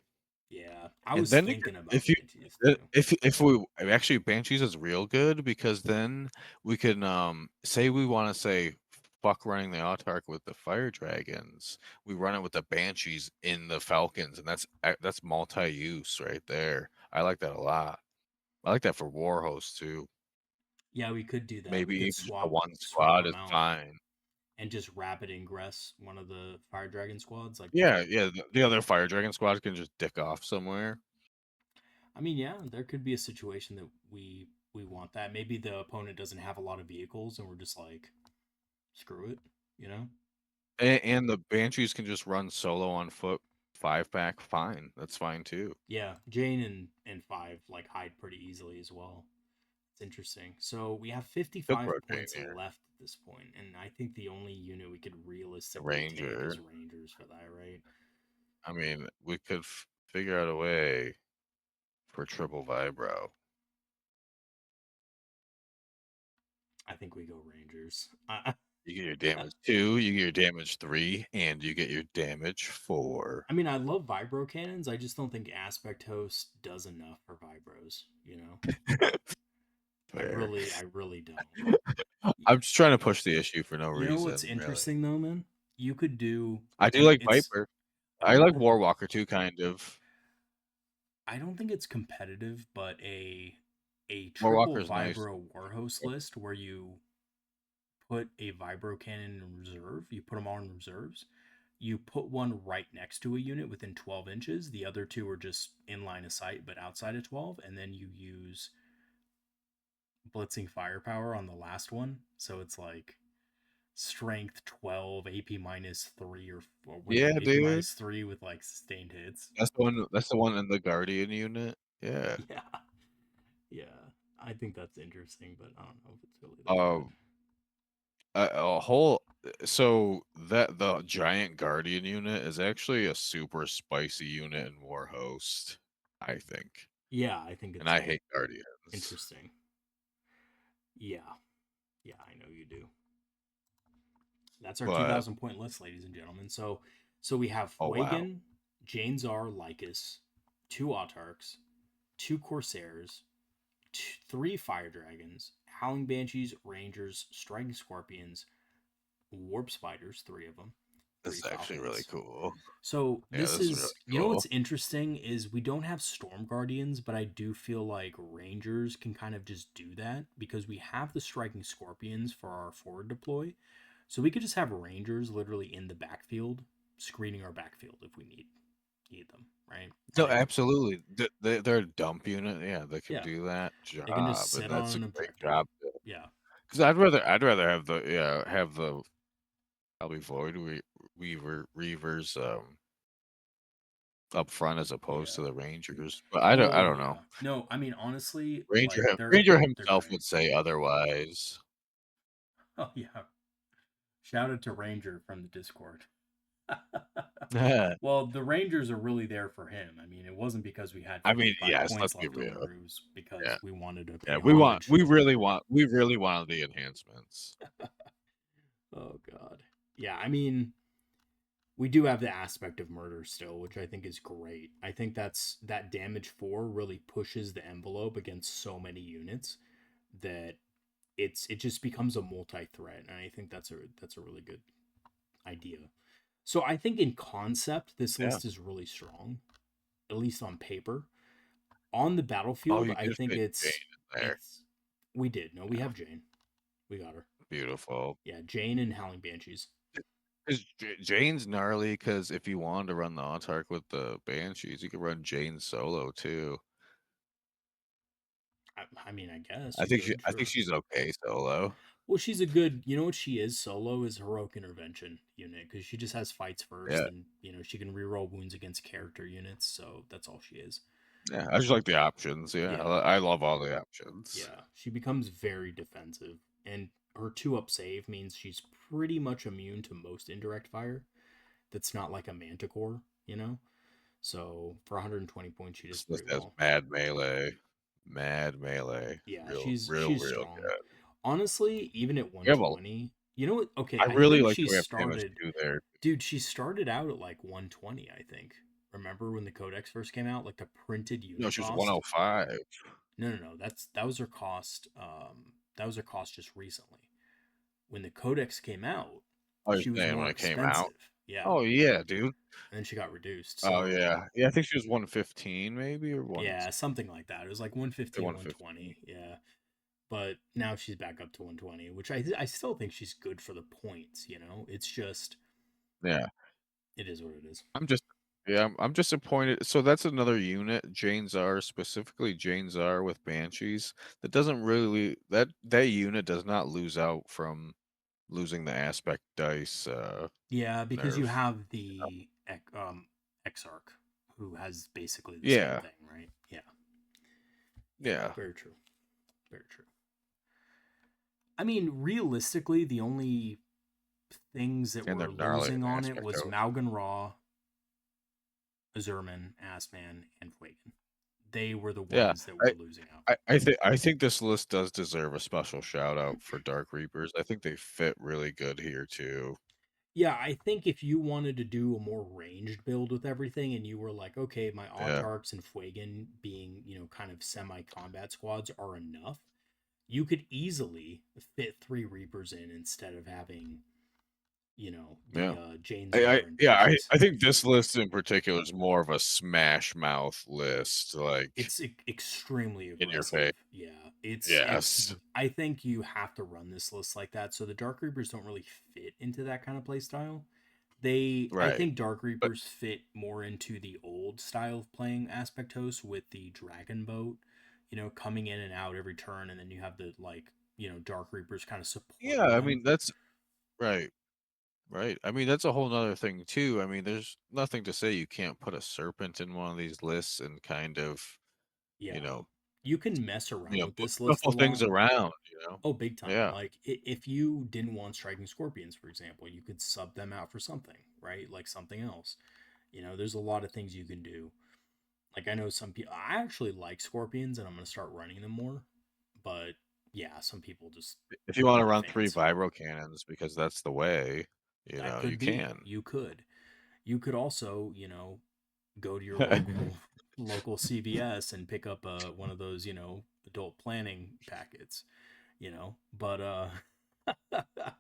S1: Yeah, I
S2: And
S1: was
S2: then you could
S1: thinking about
S2: if you
S1: Banshees too.
S2: if we actually Banshees is real good because then we can say we want to say fuck running the Autarch with the fire dragons. We run it with the Banshees in the Falcons, and that's multi-use right there. I like that a lot. I like that for Warhost too.
S1: Yeah, we could do that. We
S2: Maybe
S1: could
S2: even just the
S1: swap
S2: one
S1: swap
S2: squad
S1: them
S2: is
S1: out.
S2: fine.
S1: and just rapid ingress one of the fire dragon squads. Like,
S2: Yeah, yeah, the other fire dragon squad can just dick off somewhere.
S1: I mean, yeah, there could be a situation that we want that. Maybe the opponent doesn't have a lot of vehicles, and we're just like, screw it, you know?
S2: And the banshees can just run solo on foot, 5-pack, fine, that's fine too.
S1: Yeah, Jane and five like hide pretty easily as well. It's interesting. So we have
S2: Could
S1: 55
S2: rotate
S1: points
S2: here.
S1: left at this point, and I think the only unit we could
S2: The
S1: realistically take is
S2: ranger.
S1: Rangers for that, right?
S2: I mean, we could figure out a way for triple vibro.
S1: I think we go Rangers.
S2: You get your damage 2, you get your damage 3, and you get your damage 4.
S1: I mean, I love vibro cannons. I just don't think Aspect Host does enough for vibros. You know,
S2: Fair.
S1: I really don't.
S2: I'm just trying to push the issue for no
S1: You know what's
S2: reason, really.
S1: interesting though, man? You could do
S2: I do
S1: like
S2: like
S1: it's.
S2: Viper. I like
S1: Oh,
S2: Warwalker too, kind of.
S1: I don't think it's competitive, but a triple
S2: Warwalker's nice.
S1: vibro Warhost list where you put a vibro cannon in reserve, you put them all in reserves. You put one right next to a unit within 12 inches. The other two are just in line of sight, but outside of 12. And then you use blitzing firepower on the last one. So it's like strength 12, AP minus 3, or wait, no,
S2: Yeah,
S1: AP
S2: dude.
S1: minus 3 with like sustained hits.
S2: That's the one in the Guardian unit. Yeah.
S1: Yeah. Yeah. I think that's interesting, but I don't know if it's really that good.
S2: Um, a whole so that the giant Guardian unit is actually a super spicy unit in Warhost, I think.
S1: Yeah, I think
S2: And
S1: it's
S2: I hate Guardians.
S1: interesting. Yeah. Yeah, I know you do. That's our
S2: But
S1: 2,000 point list, ladies and gentlemen. So we have
S2: oh wow.
S1: Fuegan, Jane Czar, Lycus, two Autarchs, two Corsairs, three Fire Dragons, Howling Banshees, Rangers, Striking Scorpions, Warp Spiders, three of them,
S2: This
S1: three
S2: is actually really
S1: Falcons.
S2: cool.
S1: So
S2: Yeah,
S1: this
S2: this is really
S1: is, you know
S2: cool.
S1: what's interesting is we don't have Storm Guardians, but I do feel like Rangers can kind of just do that because we have the Striking Scorpions for our forward deploy. So we could just have Rangers literally in the backfield, screening our backfield if we need them, right?
S2: No,
S1: Like,
S2: absolutely. They're a dump unit. Yeah, they can
S1: yeah,
S2: do that
S1: they can just
S2: job, and
S1: sit
S2: that's
S1: on
S2: a
S1: an
S2: great
S1: objective.
S2: job.
S1: Yeah,
S2: Because I'd rather have the probably Void Reavers up front as opposed
S1: yeah.
S2: to the Rangers. But I don't know.
S1: Yeah. No, I mean honestly,
S2: Ranger
S1: like
S2: Ranger
S1: they're
S2: himself
S1: great.
S2: would say otherwise.
S1: Oh yeah. Shout out to Ranger from the Discord. Well, the Rangers are really there for him. I mean, it wasn't because we had
S2: I mean,
S1: 55
S2: yes, let's
S1: points
S2: be
S1: left over.
S2: real.
S1: It was
S2: Yeah,
S1: because we wanted to
S2: yeah.
S1: pay
S2: We want
S1: homage.
S2: we really wanted the enhancements.
S1: Oh god. Yeah, I mean, we do have the aspect of murder still, which I think is great. I think that damage 4 really pushes the envelope against so many units that it just becomes a multi-threat, and I think that's a really good idea. So I think in concept this
S2: Yeah.
S1: list is really strong, at least on paper. On the
S2: Oh,
S1: battlefield,
S2: you
S1: I
S2: did
S1: think
S2: fit Jane in there.
S1: it's we did. No, we
S2: Yeah,
S1: have Jane. We got her.
S2: beautiful.
S1: Yeah, Jane and Howling Banshees.
S2: 'Cause Jane's gnarly. Because if you wanted to run the Autarch with the Banshees, you could run Jane solo too.
S1: I mean, I guess
S2: I
S1: you
S2: think she
S1: could,
S2: I think
S1: sure.
S2: she's okay solo.
S1: Well, she's a good. You know what she is solo is heroic intervention unit because she just has fights first,
S2: Yeah,
S1: and she can reroll wounds against character units. So that's all she is.
S2: yeah. I just like the options. Yeah,
S1: Yeah,
S2: I love all the options.
S1: yeah. She becomes very defensive, and her 2-up save means she's pretty much immune to most indirect fire. That's not like a Manticore, you know. So for 120 points, she does
S2: This list
S1: pretty
S2: has
S1: well.
S2: mad melee.
S1: Yeah,
S2: Real, real,
S1: she's
S2: real
S1: strong.
S2: good.
S1: Honestly, even at
S2: We have a
S1: 120, you know what? Okay,
S2: I
S1: I
S2: really
S1: think
S2: like
S1: she
S2: that we have damage
S1: started,
S2: 2 there.
S1: dude. She started out at like 120. I think. Remember when the Codex first came out? Like the printed
S2: No,
S1: unit
S2: she was
S1: cost.
S2: 105.
S1: No, no, no. That was her cost. That was her cost just recently. When the Codex came out,
S2: Oh, you're
S1: she was
S2: saying
S1: more
S2: when it came out?
S1: expensive. Yeah,
S2: Oh, yeah, dude.
S1: and then she got reduced.
S2: Oh,
S1: So
S2: yeah. Yeah, I think she was 115 maybe or 1
S1: yeah, something like that. It was like 115,
S2: 115.
S1: 120. Yeah. but now she's back up to 120, which I still think she's good for the points. It's just
S2: Yeah.
S1: it is what it is.
S2: I'm just yeah, I'm disappointed. So that's another unit, Jane Czar, specifically Jane Czar with Banshees. That doesn't really that unit does not lose out from losing the aspect dice
S1: Yeah, because you
S2: nerf.
S1: have
S2: You know?
S1: the Exarch, who has basically the same
S2: Yeah,
S1: thing, right? Yeah, yeah,
S2: yeah.
S1: very true, very true. I mean, realistically, the only things that
S2: And they're
S1: were
S2: gnarly
S1: losing
S2: in
S1: on it
S2: aspect
S1: was
S2: out.
S1: Malgan Raw, Azurman, Assman, and Fuegan. They were the
S2: Yeah.
S1: ones that were
S2: I
S1: losing out.
S2: I think this list does deserve a special shout out for Dark Reapers. I think they fit really good here too.
S1: Yeah, I think if you wanted to do a more ranged build with everything and you were like, okay, my
S2: Yeah.
S1: Autarks and Fuegan being, kind of semi combat squads are enough, you could easily fit three Reapers in instead of having, the
S2: Yeah.
S1: Jane
S2: I
S1: Czar and
S2: yeah,
S1: Banshees.
S2: I think this list in particular is more of a smash mouth list, like
S1: It's extremely
S2: in your face.
S1: aggressive. Yeah, it's.
S2: Yes.
S1: I think you have to run this list like that. So the Dark Reapers don't really fit into that kind of play style. I
S2: Right.
S1: think Dark
S2: But
S1: Reapers fit more into the old style of playing Aspect Host with the Dragon Boat, coming in and out every turn, and then you have the Dark Reapers kind of
S2: yeah,
S1: supporting
S2: I
S1: them.
S2: mean that's right. Right. I mean that's a whole nother thing too. I mean there's nothing to say you can't put a serpent in one of these lists and kind of, you
S1: Yeah,
S2: know,
S1: you can mess around with
S2: move
S1: this list a
S2: shuffle things
S1: lot.
S2: around.
S1: Oh, big time.
S2: Yeah.
S1: Like if you didn't want striking scorpions, for example, you could sub them out for something, right? Like something else. There's a lot of things you can do. Like I know some people I actually like scorpions and I'm going to start running them more, but yeah, some people just
S2: If you want to
S1: not
S2: run 3
S1: fans.
S2: vibro cannons because that's the way,
S1: That
S2: you
S1: could be.
S2: can.
S1: You could. You could also, go to your local CVS and pick up one of those, adult planning packets, But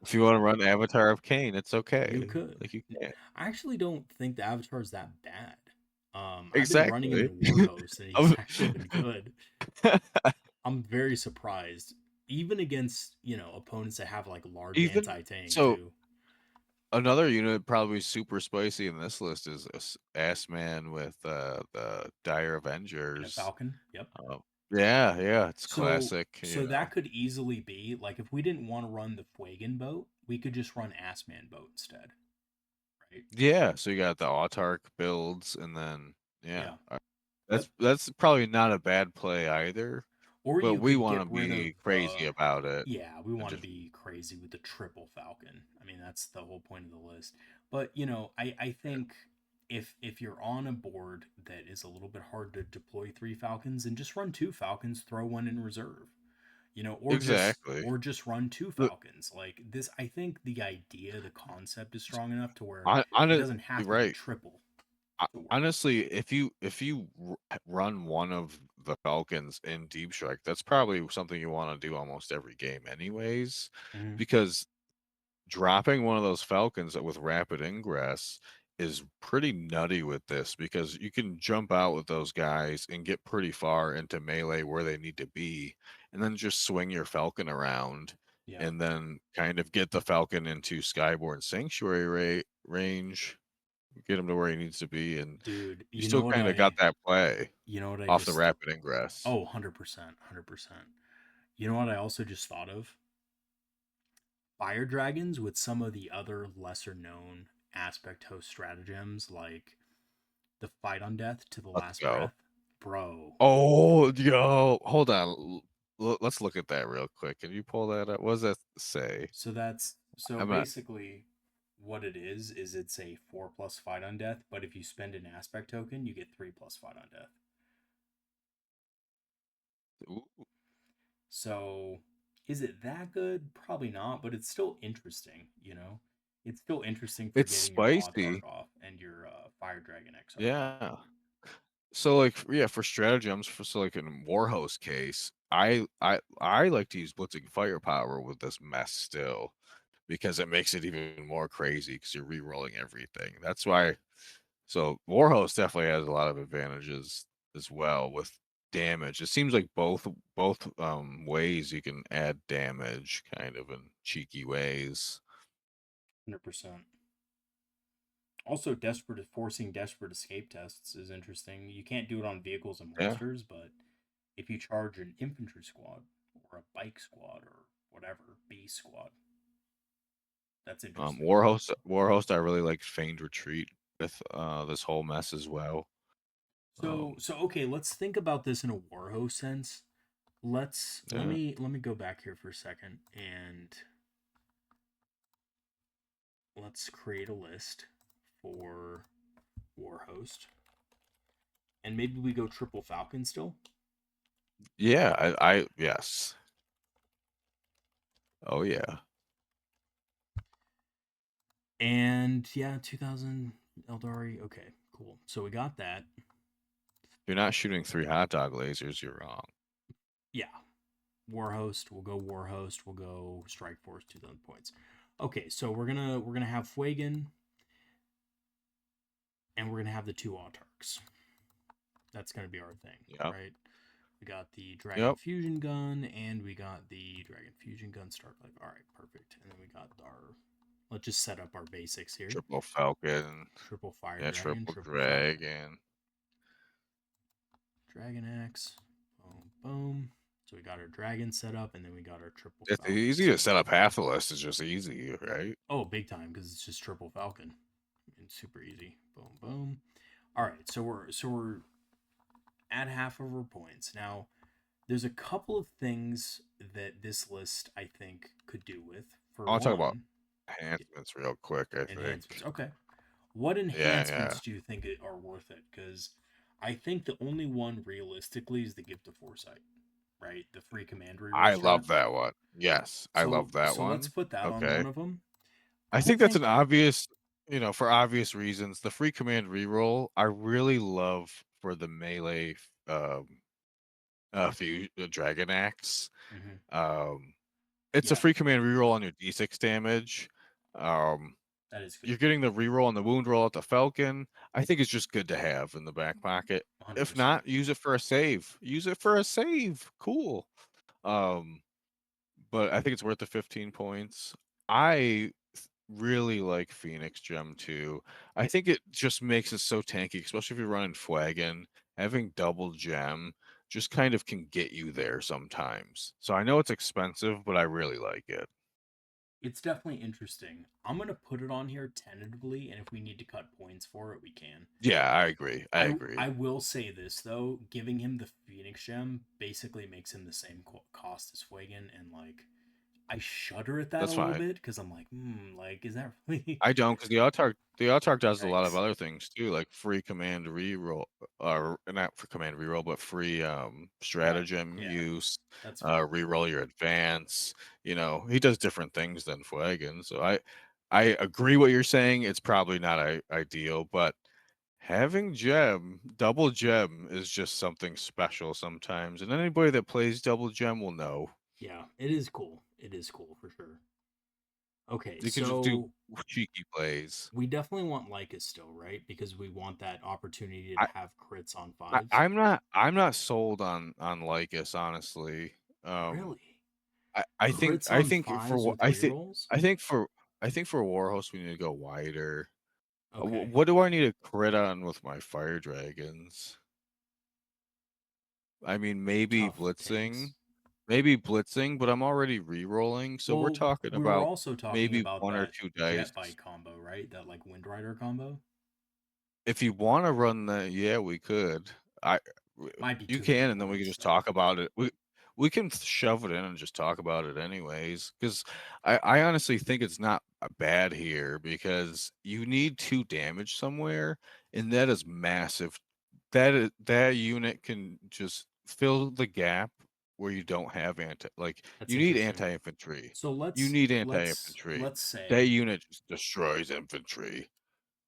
S2: If you wanna run Avatar of Cain, it's
S1: you
S2: okay.
S1: could.
S2: Like, you can.
S1: I actually don't think the Avatar is that bad. I've been running him
S2: Exactly.
S1: in Warhost, and he's
S2: Um,
S1: actually been good. I'm very surprised, even against opponents that have like large
S2: Even
S1: anti tank
S2: so,
S1: too.
S2: another unit probably super spicy in this list is Ass Man with, the Dire
S1: And a
S2: Avengers.
S1: Falcon. Yep.
S2: Um, yeah, yeah, it's
S1: So
S2: classic,
S1: so that could easily be like if we didn't want to run the Fuegan boat, we could just run Assman boat instead, right?
S2: Yeah, so you got the Autark builds, and then yeah,
S1: Yeah. Yep.
S2: that's probably not a bad play either,
S1: Or
S2: but
S1: you
S2: we
S1: could
S2: wanna
S1: get rid of
S2: be crazy about it
S1: yeah, we
S2: and
S1: want to
S2: just
S1: be crazy with the triple Falcon. I mean, that's the whole point of the list. But, I think if you're on a board that is a little bit hard to deploy three Falcons, and just run two Falcons, throw one in reserve. Or just
S2: exactly.
S1: run two
S2: The
S1: Falcons. Like this I think the idea, the concept is strong enough to where
S2: on
S1: it
S2: it
S1: doesn't have to be
S2: right.
S1: triple to work.
S2: Honestly, if you run one of the Falcons in Deep Strike, that's probably something you wanna do almost every game anyways,
S1: Mhm.
S2: because dropping one of those Falcons with rapid ingress is pretty nutty with this because you can jump out with those guys and get pretty far into melee where they need to be, and then just swing your Falcon around
S1: Yeah.
S2: and then kind of get the Falcon into Skyborn Sanctuary range, get him to where he needs to be, and
S1: Dude,
S2: you still kinda got that play
S1: you know what I
S2: off the
S1: just
S2: rapid ingress.
S1: oh, 100%, 100%. You know what I also just thought of? Fire dragons with some of the other lesser known aspect host stratagems like the fight on death to the
S2: Let's
S1: last
S2: go.
S1: breath. Bro.
S2: Oh, yo, hold on. Let's look at that real quick. Can you pull that up? What does that say?
S1: So
S2: I'm not.
S1: basically what it is it's a 4+ fight on death, but if you spend an aspect token, you get 3+ fight on death.
S2: Ooh,
S1: So is it that good? Probably not, but it's still interesting, It's still interesting for
S2: it's
S1: getting your
S2: spicy.
S1: Autark off and your Fire Dragon Exarch off.
S2: Yeah. So like yeah, for stratagems, so like in Warhost case, I like to use blitzing firepower with this mess still because it makes it even more crazy because you're re-rolling everything. That's why. So Warhost definitely has a lot of advantages as well with damage. It seems like both ways you can add damage kind of in cheeky ways.
S1: 100%. Also, desperate forcing desperate escape tests is interesting. You can't do it on vehicles and
S2: Yeah.
S1: monsters, but if you charge an infantry squad or a bike squad or whatever, B squad, that's interesting.
S2: Warhost, I really like Feigned Retreat with this whole mess as well.
S1: So okay, let's think about this in a Warhost sense. Let's let
S2: Yeah.
S1: me let me go back here for a second and let's create a list for Warhost. And maybe we go triple Falcon still.
S2: Yeah, I yes. Oh yeah.
S1: And yeah, 2000 Eldari. Okay, cool. So we got that.
S2: If you're not shooting 3 hot dog lasers, you're wrong.
S1: Yeah, Warhost. We'll go Warhost. We'll go Strike Force. 2,000 points. Okay, so we're gonna have Fuegan, and we're gonna have the two autarchs. That's gonna be our thing,
S2: Yep.
S1: right? We got the Dragon
S2: Yep.
S1: Fusion Gun, and we got the Dragon Fusion Gun start life. All right, perfect. And then we got our. Let's just set up our basics here.
S2: Triple Falcon.
S1: Triple Fire
S2: Yeah,
S1: Dragon,
S2: triple
S1: triple Falcon.
S2: dragon.
S1: Dragon Axe. Boom, boom. So we got our dragon set up, and then we got our triple
S2: It's
S1: falcon
S2: easy
S1: set
S2: to
S1: up.
S2: set up half the list. It's just easy, right?
S1: Oh, big time because it's just triple falcon. It's super easy. Boom, boom. All right, so we're at half of our points now. There's a couple of things that this list I think could do with. For
S2: I want to talk about
S1: one,
S2: enhancements real quick, I
S1: enhancements.
S2: think.
S1: Okay, what
S2: Yeah, yeah.
S1: enhancements do you think are worth it? Because I think the only one realistically is the gift of foresight, right? The free command reroll
S2: I
S1: strat.
S2: love that one. Yes, I
S1: So
S2: love that
S1: so let's
S2: one.
S1: put that on one
S2: Okay.
S1: of them. I
S2: I
S1: don't
S2: think that's an
S1: think.
S2: obvious, for obvious reasons. The free command reroll, I really love for the melee dragon axe.
S1: Mhm.
S2: Um, it's a
S1: Yeah,
S2: free command reroll on your d6 damage. Um,
S1: that is good.
S2: you're getting the reroll on the wound roll at the Falcon. I think it's just good to have in the back pocket.
S1: One hundred
S2: If
S1: percent.
S2: not, use it for a save. Use it for a save. Cool. Um, but I think it's worth the 15 points. I really like Phoenix Gem too. I think it just makes it so tanky, especially if you're running Flagon. Having double gem just kind of can get you there sometimes. So I know it's expensive, but I really like it.
S1: It's definitely interesting. I'm gonna put it on here tentatively, and if we need to cut points for it, we can.
S2: Yeah, I agree. I
S1: I
S2: agree.
S1: I will say this though, giving him the Phoenix Gem basically makes him the same cost as Fuegan, and like I shudder at that a
S2: That's
S1: little
S2: fine.
S1: bit because I'm like, like is that really?
S2: I don't, because the autark does a lot of
S1: Yikes!
S2: other things too, like free command reroll, or not for command reroll, but free
S1: Right?
S2: stratagem
S1: Yeah,
S2: use,
S1: that's fair.
S2: reroll your advance. He does different things than Flagon. So I agree what you're saying. It's probably not ideal, but having double gem is just something special sometimes, and anybody that plays double gem will know.
S1: Yeah, it is cool. It is cool for sure. Okay,
S2: You can just do
S1: so
S2: cheeky plays.
S1: we definitely want Lycus still, right? Because we want that opportunity to have crits on
S2: I
S1: fives.
S2: I'm not sold on Lycus, honestly. Um,
S1: Really?
S2: I think
S1: Crits
S2: I
S1: on
S2: think for
S1: fives
S2: what
S1: with rerolls?
S2: I think for I think for Warhost we need to go wider.
S1: Okay.
S2: What do I need to crit on with my fire dragons? I mean,
S1: Tough tanks.
S2: maybe blitzing, but I'm already re-rolling, so we're
S1: Well,
S2: talking
S1: we were
S2: about
S1: also talking
S2: maybe
S1: about
S2: one or
S1: that
S2: two
S1: jet
S2: dice.
S1: bike combo, right? That like Wind Rider combo.
S2: If you wanna run that, yeah, we could. I w
S1: Might be
S2: You
S1: too many
S2: can, and then we can
S1: points
S2: just
S1: though.
S2: talk about it. We can shove it in and just talk about it anyways, because I honestly think it's not bad here because you need 2 damage somewhere, and that is massive. That unit can just fill the gap where you don't have
S1: That's
S2: you need
S1: interesting.
S2: anti-infantry.
S1: So
S2: You
S1: let's
S2: need
S1: let's
S2: anti-infantry.
S1: let's
S2: That
S1: say
S2: unit just destroys infantry.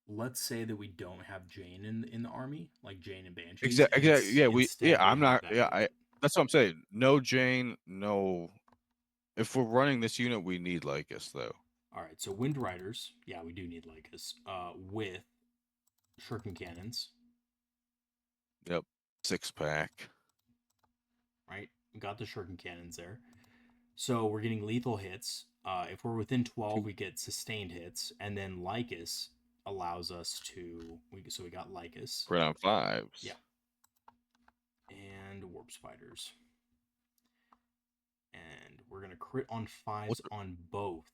S1: let's say that we don't have Jane in the army, like Jane and Banshees,
S2: Exactly.
S1: and
S2: Yeah,
S1: instead we
S2: I'm
S1: have
S2: not.
S1: that
S2: Yeah, I.
S1: unit.
S2: That's what I'm saying. No Jane. No. If we're running this unit, we need Lycus though.
S1: All right, so Wind Riders, yeah, we do need Lycus. With Shuriken cannons,
S2: Yep. 6 pack.
S1: right? We got the shuriken cannons there. So we're getting lethal hits. If we're within 12,
S2: Two
S1: we get sustained hits, and then Lycus allows us to. So we got Lycus,
S2: crit on
S1: yeah,
S2: fives.
S1: and warp spiders, and we're gonna crit on fives
S2: What's
S1: on both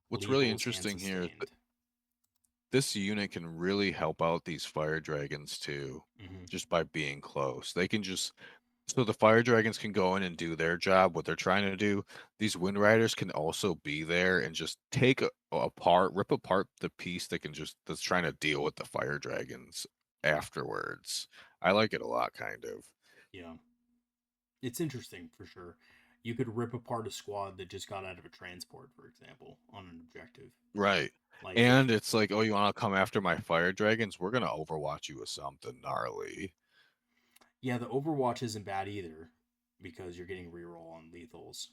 S2: what's really
S1: lethals and
S2: interesting here is
S1: sustained.
S2: this unit can really help out these fire dragons too,
S1: Mm-hmm.
S2: just by being close. They can just so the fire dragons can go in and do their job, what they're trying to do. These wind riders can also be there and just take apart, rip apart the piece that can just that's trying to deal with the fire dragons afterwards. I like it a lot, kind of.
S1: Yeah, it's interesting for sure. You could rip apart a squad that just got out of a transport, for example, on an objective.
S2: Right.
S1: Like if
S2: And it's like, oh, you want to come after my fire dragons? We're gonna overwatch you with something gnarly.
S1: yeah, the Overwatch isn't bad either because you're getting reroll on lethals,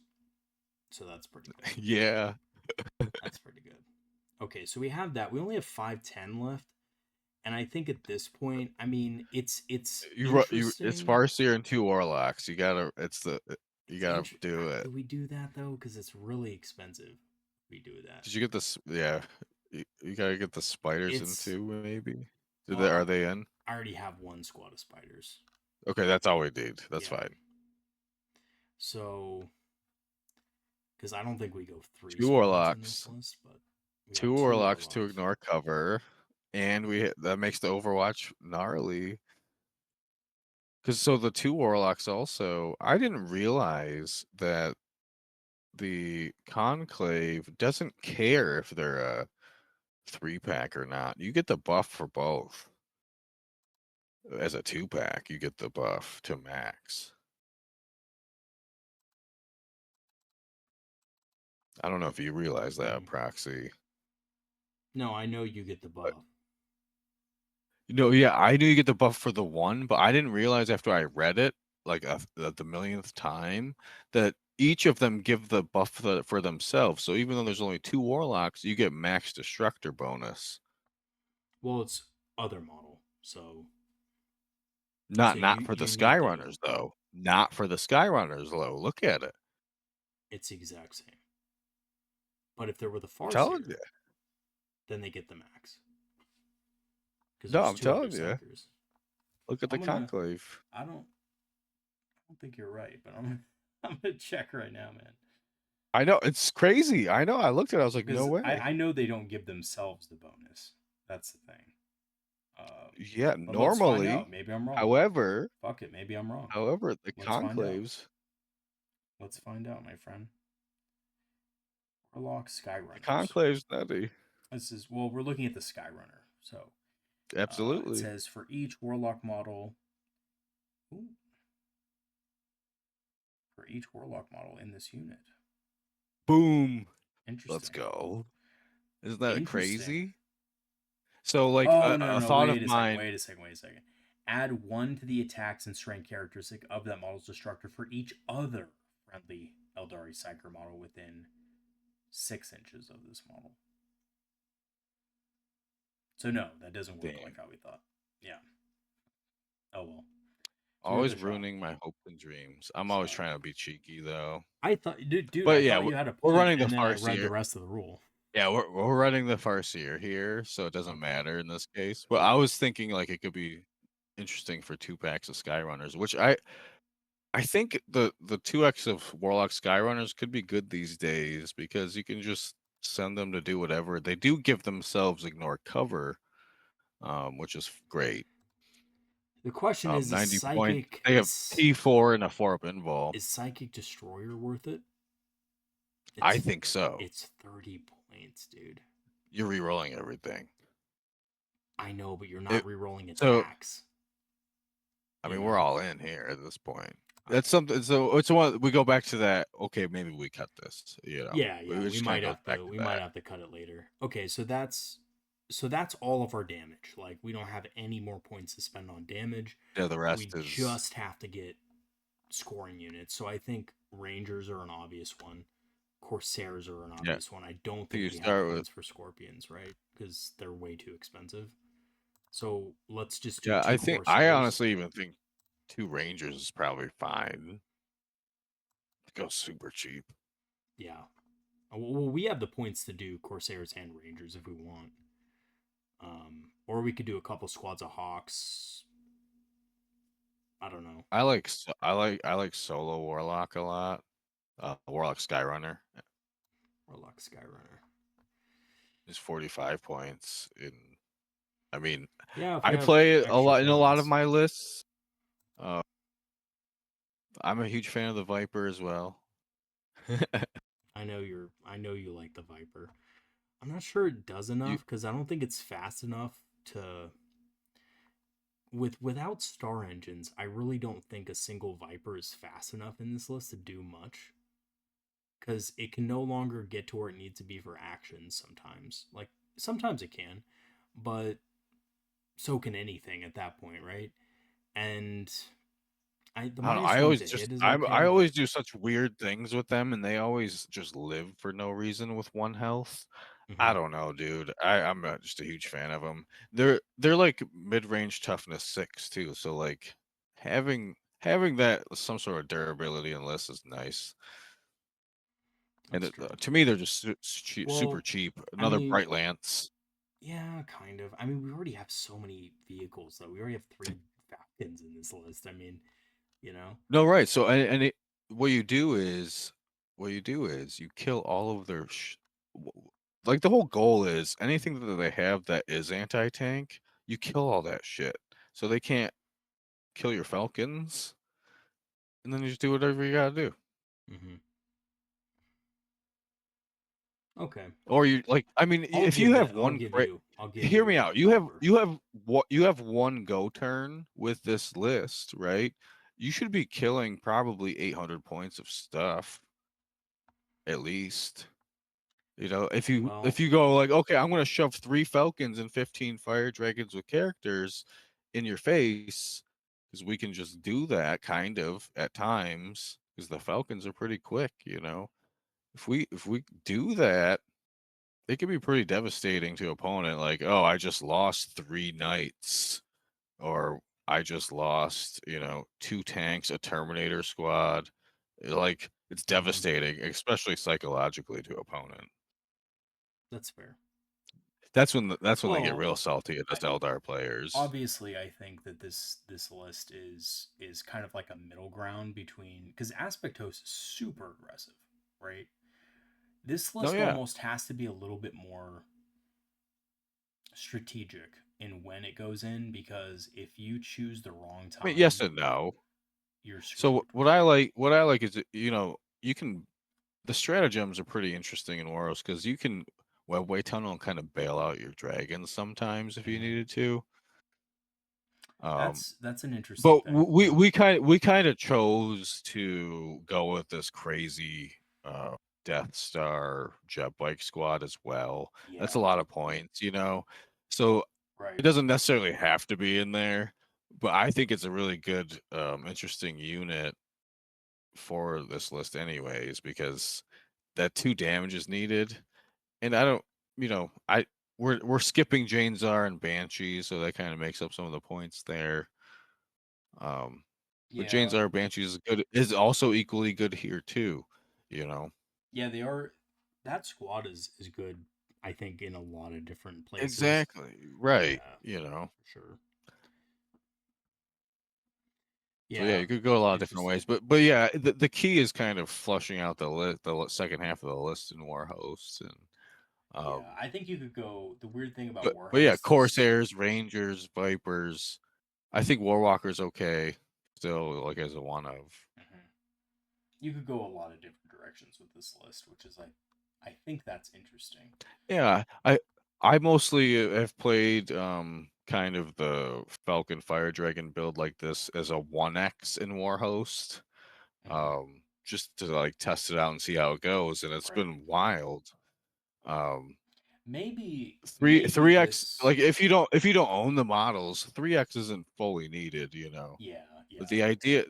S1: so that's pretty good.
S2: Yeah.
S1: That's pretty good. Okay, so we have that. We only have 510 left, and I think at this point, I mean, it's
S2: It's
S1: interesting.
S2: Farseer and two Warlocks. You
S1: It's
S2: gotta do it.
S1: Do we do that though? Because it's really expensive. If we do that.
S2: Did you get this? Yeah, you gotta get the spiders in
S1: It's
S2: too, maybe.
S1: well,
S2: Are they in?
S1: I already have one squad of spiders.
S2: Okay, that's all we need. That's
S1: Yeah.
S2: fine.
S1: So, because I don't think we go three
S2: Two
S1: squads in this
S2: Warlocks,
S1: list, but we
S2: two
S1: got two
S2: Warlocks to
S1: warlocks.
S2: ignore cover, and that makes the Overwatch gnarly. Because so the two Warlocks also, I didn't realize that the Conclave doesn't care if they're a 3-pack or not. You get the buff for both. As a 2-pack, you get the buff to max. I don't know if you realize that,
S1: Hmm.
S2: Proxy.
S1: No, I know you get the
S2: But
S1: buff.
S2: yeah, I knew you get the buff for the one, but I didn't realize after I read it, like the millionth time, that each of them give the buff for themselves. So even though there's only two warlocks, you get max destructor bonus.
S1: Well, it's other model, so
S2: Not for the
S1: you need the.
S2: Skyrunners though. Not for the Skyrunners though. Look at it.
S1: It's the exact same. But if there were the
S2: I'm telling
S1: Farseer,
S2: you.
S1: then they get the max because
S2: No,
S1: there's
S2: I'm
S1: two other
S2: telling you.
S1: psychers.
S2: Look at the
S1: I'm gonna.
S2: conclave.
S1: I don't. I don't think you're right, but I'm. I'm gonna check right now, man.
S2: I know it's crazy. I know. I looked at it. I was like, no
S1: Because
S2: way.
S1: I know they don't give themselves the bonus. That's the thing.
S2: Yeah,
S1: But let's find out.
S2: normally.
S1: Maybe I'm wrong.
S2: However,
S1: Fuck it. Maybe I'm wrong.
S2: the
S1: Let's find out.
S2: conclaves,
S1: Let's find out, my friend. Warlock
S2: the
S1: Skyrunners.
S2: conclaves nutty.
S1: This is well, we're looking at the Skyrunner. So it
S2: Absolutely.
S1: says for each Warlock model, ooh, for each Warlock model in this unit.
S2: Boom. Let's
S1: Interesting.
S2: go. Isn't that
S1: Interesting.
S2: crazy? So, like
S1: Oh no,
S2: a
S1: no,
S2: thought of
S1: wait a second,
S2: mine.
S1: wait a second, wait a second. Add one to the attacks and strength characteristic of that model's destructor for each other friendly Eldari Psyker model within 6 inches of this model. So no, that doesn't work
S2: Damn.
S1: like how we thought. Yeah. Oh well. It's worth a
S2: Always
S1: shot.
S2: ruining my hopes and dreams. I'm always
S1: So
S2: trying to be cheeky though.
S1: I thought, dude, I
S2: But yeah,
S1: thought you had a
S2: we're
S1: point,
S2: running the
S1: and then I read the
S2: Farseer.
S1: rest of the rule.
S2: Yeah, we're running the Farseer here, so it doesn't
S1: Okay.
S2: matter in this case. But I was thinking like it could be interesting for 2-packs of Skyrunners, which I think the 2x of Warlock Skyrunners could be good these days because you can just send them to do whatever. They do give themselves ignore cover, which is great.
S1: The question is
S2: 90 points.
S1: psychic
S2: They have T4 and a 4-up invul.
S1: is psychic destroyer worth it?
S2: I
S1: It's
S2: think so.
S1: it's 30 points, dude.
S2: You're re-rolling everything.
S1: I know, but you're not
S2: It,
S1: re-rolling
S2: so
S1: attacks.
S2: I
S1: You
S2: mean, we're
S1: know.
S2: all in here at this point. That's
S1: Okay.
S2: something. So it's one. We go back to that. Okay, maybe we cut this.
S1: Yeah, yeah.
S2: It
S1: We
S2: just kind
S1: might
S2: of goes
S1: have
S2: back
S1: to.
S2: to
S1: We might
S2: that.
S1: have to cut it later. Okay, so that's all of our damage. Like we don't have any more points to spend on damage.
S2: Yeah, the
S1: We
S2: rest is.
S1: just have to get scoring units. So I think Rangers are an obvious one. Corsairs are an
S2: Yeah.
S1: obvious one. I don't
S2: So
S1: think
S2: you
S1: we have
S2: start with.
S1: points for Scorpions, right? Because they're way too expensive. So let's just do
S2: Yeah, I
S1: two
S2: think. I
S1: Corsairs.
S2: honestly even think. 2 Rangers is probably fine. Go super cheap.
S1: Yeah. Well, we have the points to do Corsairs and Rangers if we want. Or we could do a couple squads of Hawks. I don't know.
S2: I like solo Warlock a lot. Warlock Skyrunner
S1: Warlock Skyrunner.
S2: is 45 points. I mean,
S1: Yeah, if we
S2: I
S1: have
S2: play it a
S1: extra
S2: lot in a lot of
S1: points.
S2: my lists. Uh, I'm a huge fan of the Viper as well.
S1: I know you like the Viper. I'm not sure it does
S2: You
S1: enough because I don't think it's fast enough to without star engines. I really don't think a single Viper is fast enough in this list to do much because it can no longer get to where it needs to be for actions sometimes. Like sometimes it can, but so can anything at that point, right? And the
S2: I don't know,
S1: minus
S2: I
S1: one
S2: always
S1: to hit
S2: just
S1: is
S2: I
S1: okay, but
S2: always do such weird things with them, and they always just live for no reason with 1 health. I
S1: mhm,
S2: don't know, dude. I'm not just a huge fan of them. They're like mid-range toughness 6 too, so, like, having that some sort of durability in lists is nice. And
S1: that's true.
S2: to me, they're just super
S1: Well,
S2: cheap.
S1: I
S2: Another
S1: mean,
S2: Bright Lance.
S1: yeah, kind of. I mean, we already have so many vehicles though. We already have three Falcons in this list. I mean, you know.
S2: No, right. So and it what you do is you kill all of their like the whole goal is anything that they have that is anti-tank, you kill all that shit. So they can't kill your falcons, and then you just do whatever you gotta do.
S1: Hmm. Okay.
S2: Or you like I mean if you have one
S1: I'll give
S2: hear me
S1: you
S2: out.
S1: Viper.
S2: You have one go turn with this list, right? You should be killing probably 800 points of stuff at least. You know, if
S1: Well,
S2: you go like, okay, I'm gonna shove 3 falcons and 15 fire dragons with characters in your face, because we can just do that kind of at times, because the falcons are pretty quick, you know. If we do that, it can be pretty devastating to opponent. Like, oh, I just lost 3 knights, or I just lost, 2 tanks, a Terminator squad. Like, it's
S1: hmm,
S2: devastating, especially psychologically to opponent.
S1: that's fair.
S2: That's when they get
S1: Well,
S2: real salty at
S1: I
S2: us Eldar players.
S1: obviously I think that this list is kind of like a middle ground between because Aspectos is super aggressive, right? This
S2: No,
S1: list
S2: yeah.
S1: almost has to be a little bit more strategic in when it goes in because if you choose the wrong
S2: I mean, yes
S1: time,
S2: and no.
S1: you're
S2: So
S1: screwed,
S2: what I
S1: right?
S2: like what I like is you can the stratagems are pretty interesting in Warhost because you can webway tunnel and kind of bail out your dragons sometimes if you
S1: Hmm.
S2: needed to. Um,
S1: That's an interesting
S2: but
S1: thing.
S2: we kind of chose to go with this crazy Death Star jet bike squad as well. That's a
S1: Yeah,
S2: lot of points, you know. So it
S1: right.
S2: doesn't necessarily have to be in there, but I think it's a really good, interesting unit for this list, anyways, because that 2 damage is needed, and I don't, we're skipping Jane Czar and Banshee, so that kind of makes up some of the points there. Um, but Jane
S1: Yeah,
S2: Czar Banshee is also equally good here too, you know.
S1: yeah, they are. That squad is good. I think in a lot of different places.
S2: Exactly right,
S1: Yeah,
S2: you know.
S1: for sure.
S2: So yeah,
S1: Yeah,
S2: you could go a lot of
S1: it's
S2: different
S1: just
S2: ways, but yeah, the key is kind of flushing out second half of the list in Warhost, and
S1: yeah.
S2: um,
S1: I think you could go. The weird thing about
S2: but yeah,
S1: Warhost is
S2: Corsairs, Rangers, Vipers. I think Warwalker's okay still, like as a one of.
S1: mhm, you could go a lot of different directions with this list, which is I think that's interesting.
S2: Yeah, I mostly have played kind of the Falcon Fire Dragon build like this as a 1x in Warhost.
S1: Hmm.
S2: Just to like test it out and see how it goes, and it's
S1: Right.
S2: been wild. Um
S1: Maybe
S2: 3x,
S1: this.
S2: like if you don't own the models, 3x isn't fully needed, you know.
S1: Yeah,
S2: But
S1: yeah.
S2: the idea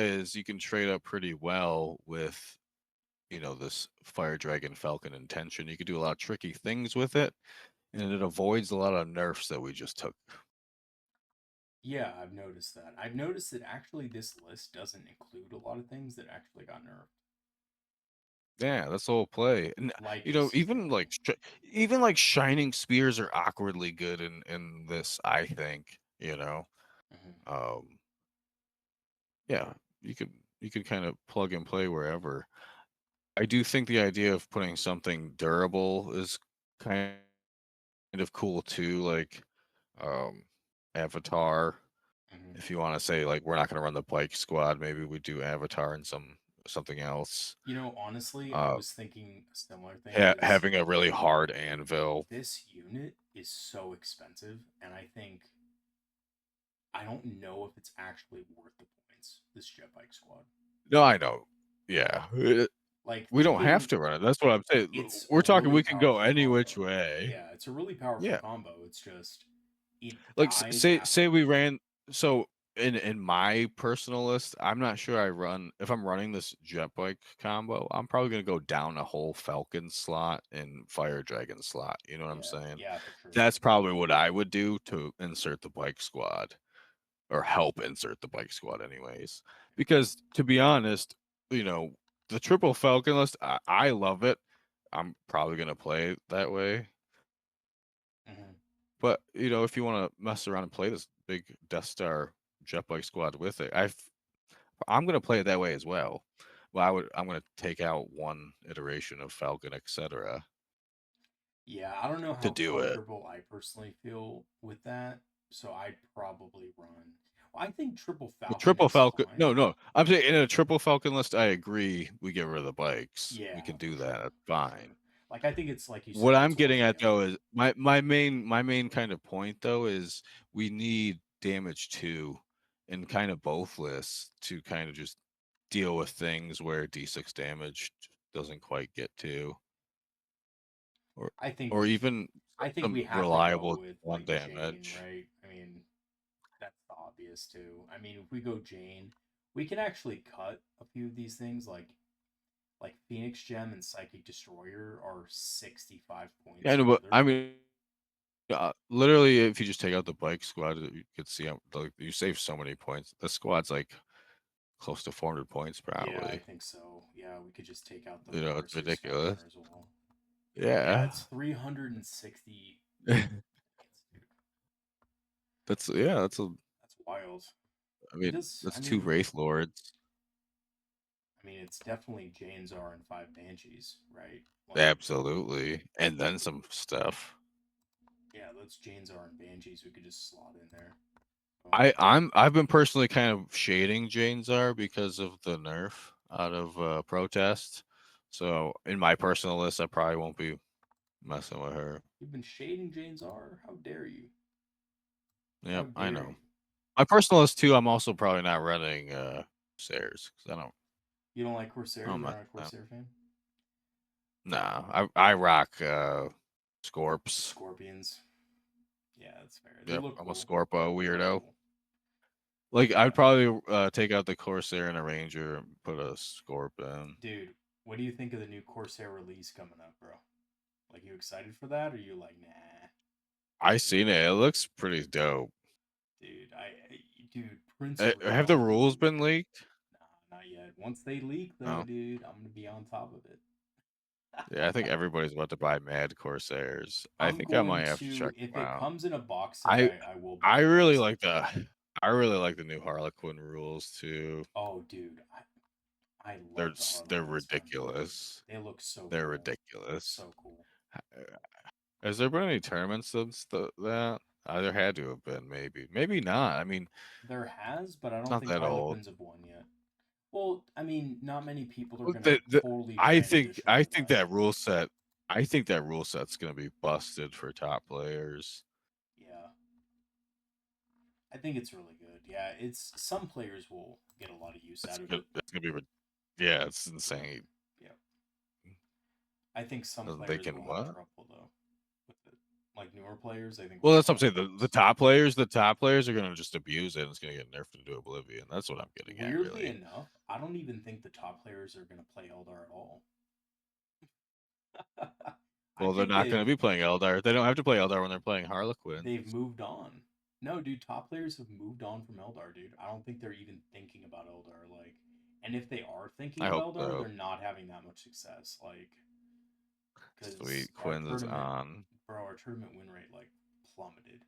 S2: is you can trade up pretty well with this Fire Dragon Falcon intention. You could do a lot of tricky things with it, and it avoids a lot of nerfs that we just took.
S1: Yeah, I've noticed that. I've noticed that actually this list doesn't include a lot of things that actually got nerfed.
S2: Yeah, that's the whole play. And
S1: Like
S2: you
S1: a
S2: know, even like
S1: scale.
S2: even like shining spears are awkwardly good in this, I think, you know.
S1: Hmm.
S2: Um yeah, you could you could kind of plug and play wherever. I do think the idea of putting something durable is kind of cool too, like um Avatar.
S1: Hmm.
S2: If you want to say like we're not going to run the bike squad, maybe we do Avatar and something else.
S1: You know, honestly, I
S2: Uh
S1: was thinking a similar thing because
S2: having a really hard anvil.
S1: this unit is so expensive, and I don't know if it's actually worth the points. This jet bike squad,
S2: No, I know. Yeah.
S1: like
S2: We don't have
S1: thinking
S2: to run it. That's what I'm saying.
S1: it's a
S2: We're talking
S1: really
S2: we can go
S1: powerful
S2: any which
S1: combo.
S2: way.
S1: Yeah, it's a really powerful
S2: Yeah.
S1: combo. It's just it
S2: Like
S1: dies
S2: say
S1: after.
S2: we ran so in my personal list, I'm not sure I run if I'm running this jet bike combo, I'm probably gonna go down a whole Falcon slot and Fire Dragon slot. You know what I'm
S1: Yeah,
S2: saying?
S1: yeah, for sure.
S2: That's probably what I would do to insert the bike squad or help insert the bike squad anyways. Because to be honest, you know, the triple Falcon list, I love it. I'm probably gonna play it that way.
S1: Hmm.
S2: But you know, if you want to mess around and play this big Death Star jet bike squad with it, I'm gonna play it that way as well. Well, I'm gonna take out one iteration of Falcon, etc.
S1: Yeah, I don't know
S2: to
S1: how
S2: do it.
S1: comfortable I personally feel with that, so I'd probably run. Well, I think Triple
S2: The
S1: Falcon
S2: triple
S1: is
S2: Falcon,
S1: fine.
S2: no. I'm saying in a triple Falcon list, I agree. We get rid of the bikes. We
S1: Yeah,
S2: can
S1: for
S2: do that.
S1: sure,
S2: That's
S1: for sure.
S2: fine.
S1: Like I think it's like you
S2: What
S1: said,
S2: I'm
S1: it's
S2: getting
S1: worth
S2: at though
S1: getting.
S2: is my main kind of point though is we need damage two in kind of both lists to kind of just deal with things where D6 damage doesn't quite get to, or
S1: I think
S2: or
S1: we
S2: even
S1: I think
S2: some
S1: we have to go
S2: reliable
S1: with
S2: one
S1: like Jane,
S2: damage.
S1: right? I mean, that's the obvious too. I mean, if we go Jane, we can actually cut a few of these things like Phoenix Gem and Psychic Destroyer are 65
S2: Yeah,
S1: points
S2: I know, but
S1: further.
S2: I mean, literally, if you just take out the bike squad, you could see how like you save so many points. The squad's like close to 400 points
S1: Yeah, I
S2: probably.
S1: think so. Yeah, we could just take out the
S2: You know, it's
S1: Forcerer's
S2: ridiculous.
S1: Falconer as well. Yeah,
S2: Yeah.
S1: it's 360 points, dude.
S2: That's a
S1: That's wild.
S2: I
S1: It
S2: mean,
S1: does.
S2: that's two Wraith Lords.
S1: I mean, it's definitely Jane's are and five Banshees, right? Like,
S2: Absolutely. And then some stuff.
S1: yeah, that's Jane's are and Banshees. We could just slot in there. Boom.
S2: I've been personally kind of shading Jane Czar because of the nerf out of protest. So in my personal list, I probably won't be messing with her.
S1: You've been shading Jane's R. How dare you? How
S2: Yep, I
S1: dare
S2: know.
S1: you?
S2: My personal list too, I'm also probably not running Corsairs because
S1: You don't like
S2: I
S1: Corsair?
S2: don't
S1: You're
S2: mess
S1: not a
S2: with them.
S1: Corsair fan?
S2: Nah, I rock Scorps.
S1: Scorpions. Yeah, that's fair. They
S2: Yep,
S1: look
S2: I'm a
S1: cool.
S2: Scorpo
S1: They look
S2: weirdo.
S1: cool.
S2: Like I'd
S1: Yeah.
S2: probably take out the Corsair and a Ranger and put a Scorp in.
S1: Dude, what do you think of the new Corsair release coming up, bro? Like, you excited for that, or you like, nah,
S2: I seen it. It looks pretty dope.
S1: dude? Dude, Prince
S2: Have the
S1: Rhuarc,
S2: rules
S1: dude.
S2: been leaked?
S1: Nah, not yet. Once they leak, though,
S2: No.
S1: dude, I'm gonna be on top of it.
S2: Yeah, I think everybody's about to buy Mad Corsairs. I
S1: I'm
S2: think I
S1: going
S2: might have to
S1: to,
S2: check
S1: if
S2: them
S1: it
S2: out.
S1: comes in a box set,
S2: I
S1: I will
S2: I
S1: buy a
S2: really
S1: box set
S2: like
S1: for
S2: the
S1: sure.
S2: I really like the new Harlequin rules too.
S1: Oh, dude, I
S2: They're
S1: love the
S2: they're
S1: Harlequins, man.
S2: ridiculous.
S1: They look so
S2: They're
S1: cool,
S2: ridiculous.
S1: so cool.
S2: Has there been any tournaments since that? There had to have been, maybe. Maybe not. I mean,
S1: There has, but I
S2: it's
S1: don't
S2: not
S1: think
S2: that old.
S1: Harlequins have won yet. Well, I mean, not many people are
S2: Well,
S1: gonna totally
S2: I think
S1: transition to
S2: think
S1: that.
S2: that rule set I think that rule set's gonna be busted for top players.
S1: Yeah, I think it's really good. Yeah, it's some players will get a lot of use out of it.
S2: It's gonna be yeah, it's insane.
S1: Yeah, I think some
S2: They
S1: players
S2: can
S1: will have
S2: what?
S1: trouble though with it. Like newer players, I think
S2: Well,
S1: will
S2: that's
S1: have a
S2: what I'm
S1: lot of
S2: saying.
S1: troubles.
S2: The top players are gonna just abuse it. And it's gonna get nerfed into oblivion. That's what I'm getting at,
S1: Weirdly
S2: really.
S1: enough, I don't even think the top players are gonna play Eldar at all. I
S2: Well, they're
S1: think
S2: not gonna be playing Eldar. They don't have to play Eldar when they're playing
S1: they've
S2: Harlequins.
S1: moved on. No, dude, top players have moved on from Eldar, dude. I don't think they're even thinking about Eldar. Like, and if they are thinking
S2: I
S1: of
S2: hope
S1: Eldar,
S2: so.
S1: they're not having that much success. Like, because
S2: Sweet, Quinn's is on.
S1: our tournament win rate like plummeted.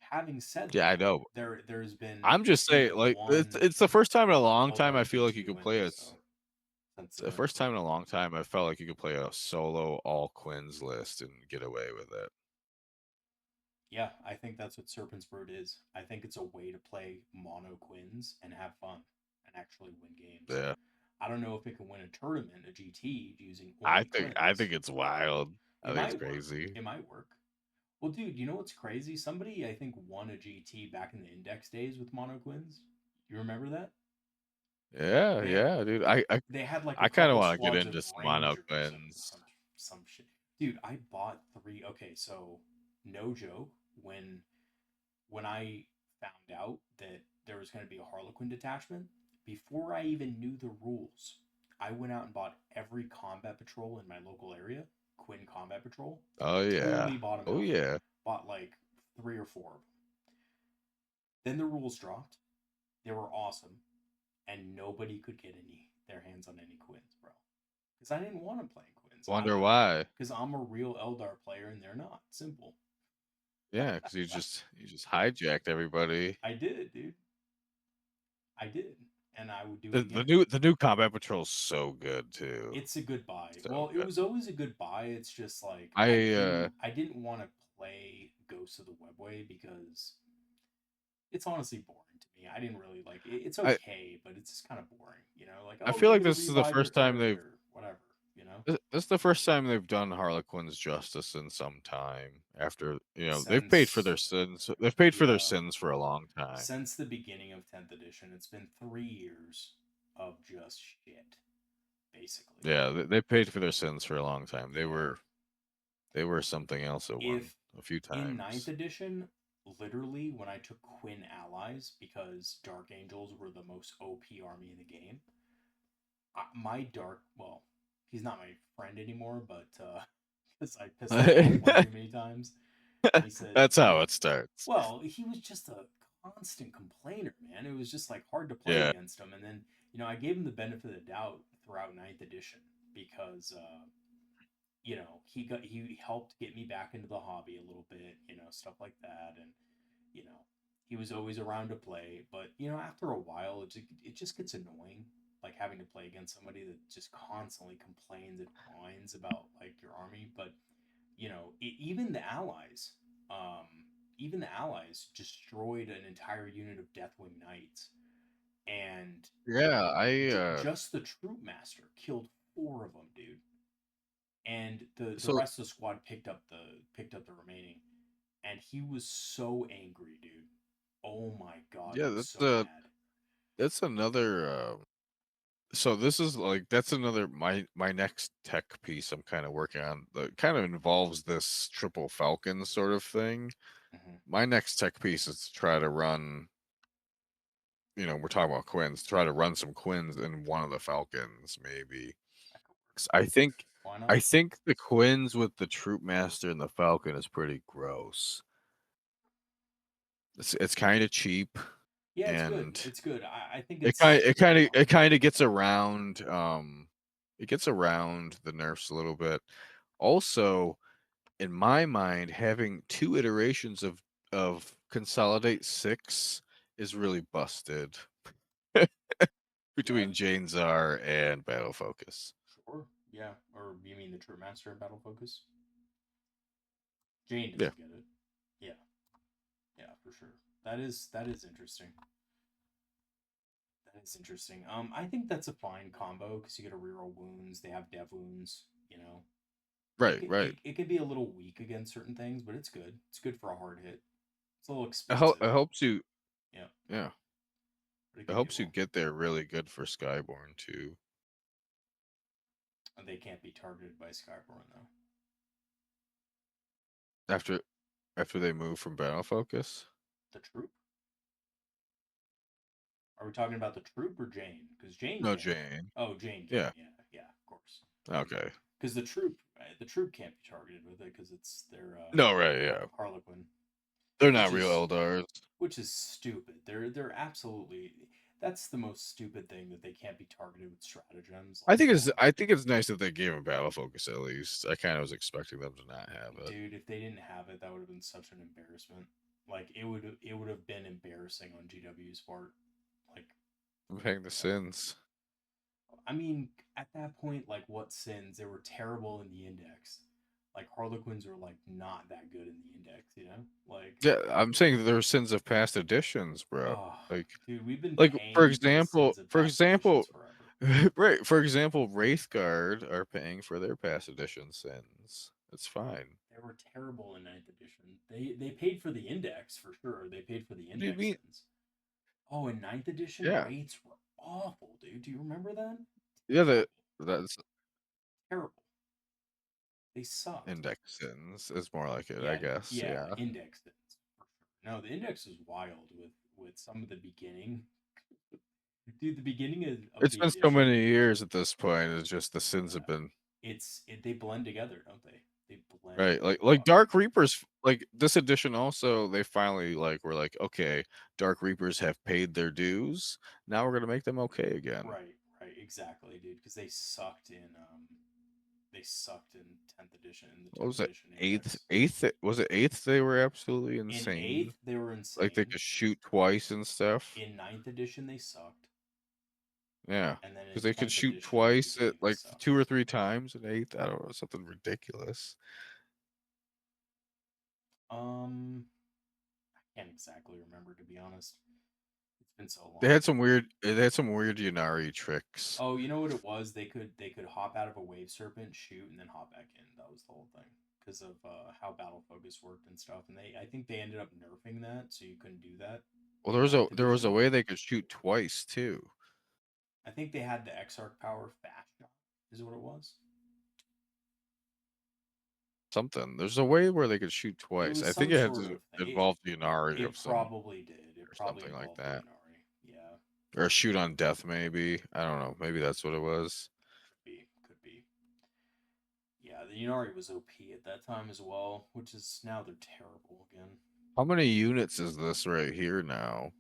S1: Having said
S2: Yeah, I
S1: that,
S2: know.
S1: there's been
S2: I'm just
S1: maybe
S2: saying, like
S1: one
S2: it's the first time in a long time I
S1: Eldar
S2: feel like you
S1: GT
S2: could
S1: win.
S2: play
S1: So since
S2: it's the
S1: the
S2: first time in a long time I felt like you could play a solo all Quinn's list and get away with it.
S1: yeah, I think that's what Serpent's Brood is. I think it's a way to play mono Quins and have fun and actually win games.
S2: Yeah.
S1: I don't know if it can win a tournament, a GT, using
S2: I
S1: only
S2: think I
S1: Quins,
S2: think it's
S1: but
S2: wild. I
S1: it
S2: think it's
S1: might work.
S2: crazy.
S1: It might work. Well, dude, you know what's crazy? Somebody I think won a GT back in the Index days with mono Quins. You remember that?
S2: Yeah,
S1: They
S2: yeah, dude.
S1: they had like a
S2: I kind of
S1: couple
S2: want to get
S1: squads of
S2: into some mono
S1: rangers and
S2: Quinn's.
S1: some shit. Dude, I bought three. Okay, so no joke, when I found out that there was going to be a Harlequin detachment, before I even knew the rules, I went out and bought every combat patrol in my local area, Quinn Combat Patrol.
S2: Oh yeah.
S1: Totally bought them
S2: Oh
S1: out.
S2: yeah.
S1: Bought like three or four of them. Then the rules dropped. They were awesome, and nobody could get their hands on any Quins, bro. Because I didn't want to play Quins.
S2: Wonder why.
S1: Because I'm a real Eldar player and they're not. Simple.
S2: Yeah, because you just hijacked everybody.
S1: I did, dude. I did, and I would do it
S2: The
S1: again.
S2: new combat patrol's so good too.
S1: It's a good buy.
S2: So
S1: Well, it
S2: good.
S1: was always a good buy. It's just like
S2: I
S1: I didn't want to play Ghosts of the Webway because it's honestly boring to me. I didn't really like it. It's
S2: I
S1: okay, but it's just kind of boring. You know, like
S2: I
S1: oh,
S2: feel
S1: you're
S2: like
S1: gonna
S2: this is the
S1: revive your
S2: first time they've
S1: character, whatever. You know,
S2: this is the first time they've done Harlequins justice in some time. After they've paid for their
S1: since
S2: sins. They've paid for their
S1: yeah,
S2: sins for a long time.
S1: since the beginning of 10th edition, it's been 3 years of just shit, basically.
S2: Yeah, they paid for their sins for a long time.
S1: Yeah.
S2: They were something else at one
S1: If
S2: a few
S1: in ninth
S2: times.
S1: edition, literally when I took Quinn allies because Dark Angels were the most OP army in the game, my dark well, he's not my friend anymore, but because I pissed him off one too many times, and he said,
S2: That's how it starts.
S1: well, he was just a constant complainer, man. It was just like hard to play
S2: Yeah.
S1: against him, and then I gave him the benefit of the doubt throughout ninth edition because he helped get me back into the hobby a little bit, stuff like that, and you know he was always around to play. But after a while, it just gets annoying, like having to play against somebody that just constantly complains and whines about like your army. But even the allies, um, destroyed an entire unit of Deathwing Knights, and
S2: Yeah,
S1: just the troop master killed four of them, dude, and the
S2: so
S1: rest of the squad picked up the remaining, and he was so angry, dude. Oh my god, he
S2: yeah,
S1: was so mad.
S2: that's another so this is like that's another my next tech piece I'm kind of working on that kind of involves this triple falcon sort of thing.
S1: Hmm.
S2: My next tech piece is to try to run, we're talking about Quins, try to run some Quins in one of the Falcons, maybe.
S1: That could work.
S2: 'Cause I think
S1: Why
S2: I
S1: not?
S2: think the Quins with the Troop Master and the Falcon is pretty gross. It's kind of cheap,
S1: Yeah, it's good.
S2: and
S1: It's good. I think
S2: it
S1: it's
S2: kind it kind of
S1: fun.
S2: it kind of gets around it gets around the nerfs a little bit. Also, in my mind, having two iterations of Consolidate 6 is really busted
S1: Yeah,
S2: between Jane Czar and Battle Focus.
S1: sure. Yeah, or you mean the True Master in Battle Focus? Jane
S2: Yeah.
S1: doesn't get it. Yeah, yeah, for sure. That is interesting. That is interesting. I think that's a fine combo because you get a reroll wounds. They have dev wounds. It
S2: Right,
S1: could
S2: right.
S1: it could be a little weak against certain things, but it's good. It's good for a hard hit. It's a little
S2: It
S1: expensive.
S2: helps you,
S1: Yeah,
S2: yeah.
S1: but it
S2: It
S1: could be a
S2: helps you
S1: little.
S2: get there really good for Skyborn too.
S1: They can't be targeted by Skyborn though.
S2: After after they move from Battle Focus.
S1: The troop? Are we talking about the troop or Jane? Because Jane
S2: No,
S1: can.
S2: Jane.
S1: Oh, Jane can.
S2: Yeah.
S1: Yeah, yeah, of course.
S2: Okay.
S1: Because the troop can't be targeted with it because it's their
S2: No, right, yeah.
S1: Harlequin.
S2: They're
S1: which
S2: not real
S1: is
S2: Eldars.
S1: stupid. They're absolutely, that's the most stupid thing, that they can't be targeted with stratagems. Like, come on,
S2: I think it's nice that they gave him battle focus at least. I kind of was expecting them to not have it.
S1: dude. If they didn't have it, that would have been such an embarrassment. Like, it would have been embarrassing on GW's part. Like,
S2: I'm paying the
S1: uh,
S2: sins.
S1: I mean, at that point, like, what sins? They were terrible in the index. Like, Harlequins were like not that good in the index, you know?
S2: Yeah, I'm saying they're sins of past editions, bro.
S1: Oh,
S2: Like
S1: dude, we've been
S2: like
S1: paying for the sins of
S2: for
S1: past editions
S2: example,
S1: forever.
S2: right, for example, Wraithguard are paying for their past edition sins. It's fine.
S1: They were terrible in ninth edition. They paid for the index for sure. They paid for the
S2: What do you
S1: index
S2: mean?
S1: sins. Oh, in ninth edition,
S2: Yeah.
S1: rates were awful, dude. Do you remember that?
S2: Yeah,
S1: Terrible.
S2: that's
S1: Terrible. They sucked.
S2: index sins is more like it, I
S1: Yeah,
S2: guess.
S1: yeah,
S2: Yeah.
S1: index sins for sure. No, the index is wild with some of the beginning. Dude, the beginning of
S2: It's
S1: the
S2: been so
S1: edition,
S2: many years at this point. It's just the sins have
S1: yeah,
S2: been
S1: they blend together, don't they? They blend
S2: right.
S1: the
S2: Like
S1: fuck
S2: Dark
S1: together.
S2: Reapers like this edition also they finally like were like, okay, Dark Reapers have paid their dues. Now we're gonna make them okay again.
S1: Right, right, exactly, dude. Because they sucked in tenth edition, in the
S2: What
S1: tenth
S2: was it?
S1: edition index.
S2: Was it eighth? They were absolutely
S1: In
S2: insane.
S1: eighth, they were
S2: Like they
S1: insane.
S2: could shoot twice and stuff.
S1: In ninth edition, they sucked,
S2: Yeah.
S1: and then
S2: Because
S1: in
S2: they could
S1: tenth
S2: shoot
S1: edition in the
S2: twice at
S1: beginning, they
S2: like
S1: sucked.
S2: 2 or 3 times in eighth. I don't know, something ridiculous.
S1: Um, I can't exactly remember, to be honest. It's been so long.
S2: They had some weird Yanari tricks.
S1: Oh, you know what it was? They could hop out of a wave serpent, shoot, and then hop back in. That was the whole thing because of how battle focus worked and stuff. And I think they ended up nerfing that, so you couldn't do that
S2: Well,
S1: in ninth
S2: there was a
S1: edition.
S2: way they could shoot twice too.
S1: I think they had the Exarch power fast shot, is what it was.
S2: Something. There's a way where they could shoot
S1: It
S2: twice.
S1: was
S2: I think
S1: some
S2: it had
S1: sort
S2: to
S1: of thing.
S2: involve the Inari
S1: It
S2: of some
S1: probably did. It
S2: or
S1: probably
S2: something like
S1: involved the
S2: that.
S1: Inari. Yeah,
S2: Or shoot on death, maybe. I don't know. Maybe that's what it was.
S1: could be. Yeah, the Inari was OP at that time as well, which is now they're terrible again.
S2: How many units is this right here now?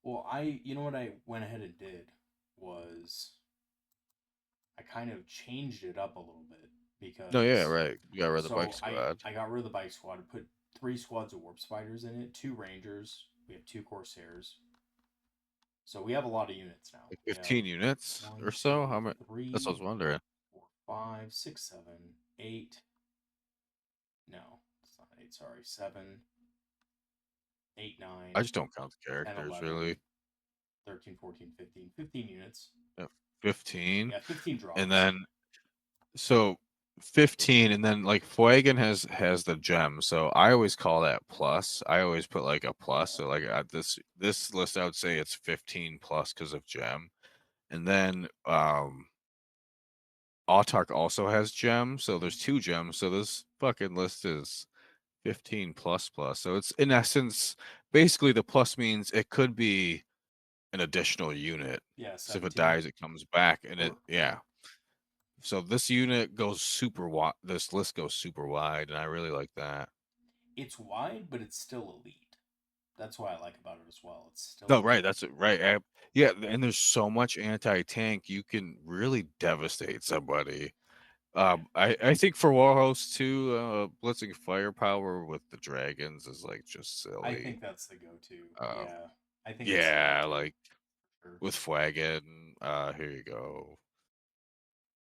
S1: Well, you know what I went ahead and did was I kind of changed it up a little bit
S2: No, yeah,
S1: because
S2: right. You got rid of the bike
S1: so
S2: squad.
S1: I got rid of the bike squad and put three squads of warp spiders in it, two rangers, we have two corsairs. So we have a lot of units now.
S2: Like
S1: We have
S2: 15 units or
S1: one,
S2: so?
S1: two,
S2: How many? That's what I
S1: three,
S2: was wondering.
S1: 4, 5, 6, 7, 8. No, it's not 8, sorry. 7, 8,
S2: I
S1: 9,
S2: just don't count the
S1: 10,
S2: characters
S1: 11,
S2: really.
S1: 13, 14, 15. 15 units.
S2: Yeah, 15.
S1: Yeah, 15
S2: And
S1: drops.
S2: then so 15 and then like Fuegan has the gem. So I always call that plus. I always put like a plus.
S1: Yeah.
S2: So like this list I would say it's 15 plus because of gem. And then Autark also has gems, so there's 2 gems. So this fucking list is 15 plus plus. So it's in essence basically the plus means it could be an additional unit.
S1: Yeah,
S2: So if it
S1: 17.
S2: dies, it comes back and it
S1: Sure.
S2: yeah. So this unit goes super wide. This list goes super wide, and I really like that.
S1: It's wide, but it's still elite. That's what I like about it as well. It's still
S2: No, right,
S1: elite.
S2: that's it, right. Yeah, and there's so much anti-tank, you can really devastate somebody.
S1: Yeah.
S2: I think for Warhost too, blitzing firepower with the dragons is like just
S1: I
S2: silly.
S1: think that's the go-to.
S2: Um,
S1: Yeah. I think it's the
S2: yeah,
S1: go-to.
S2: like
S1: Sure.
S2: with Fwagon, here you go.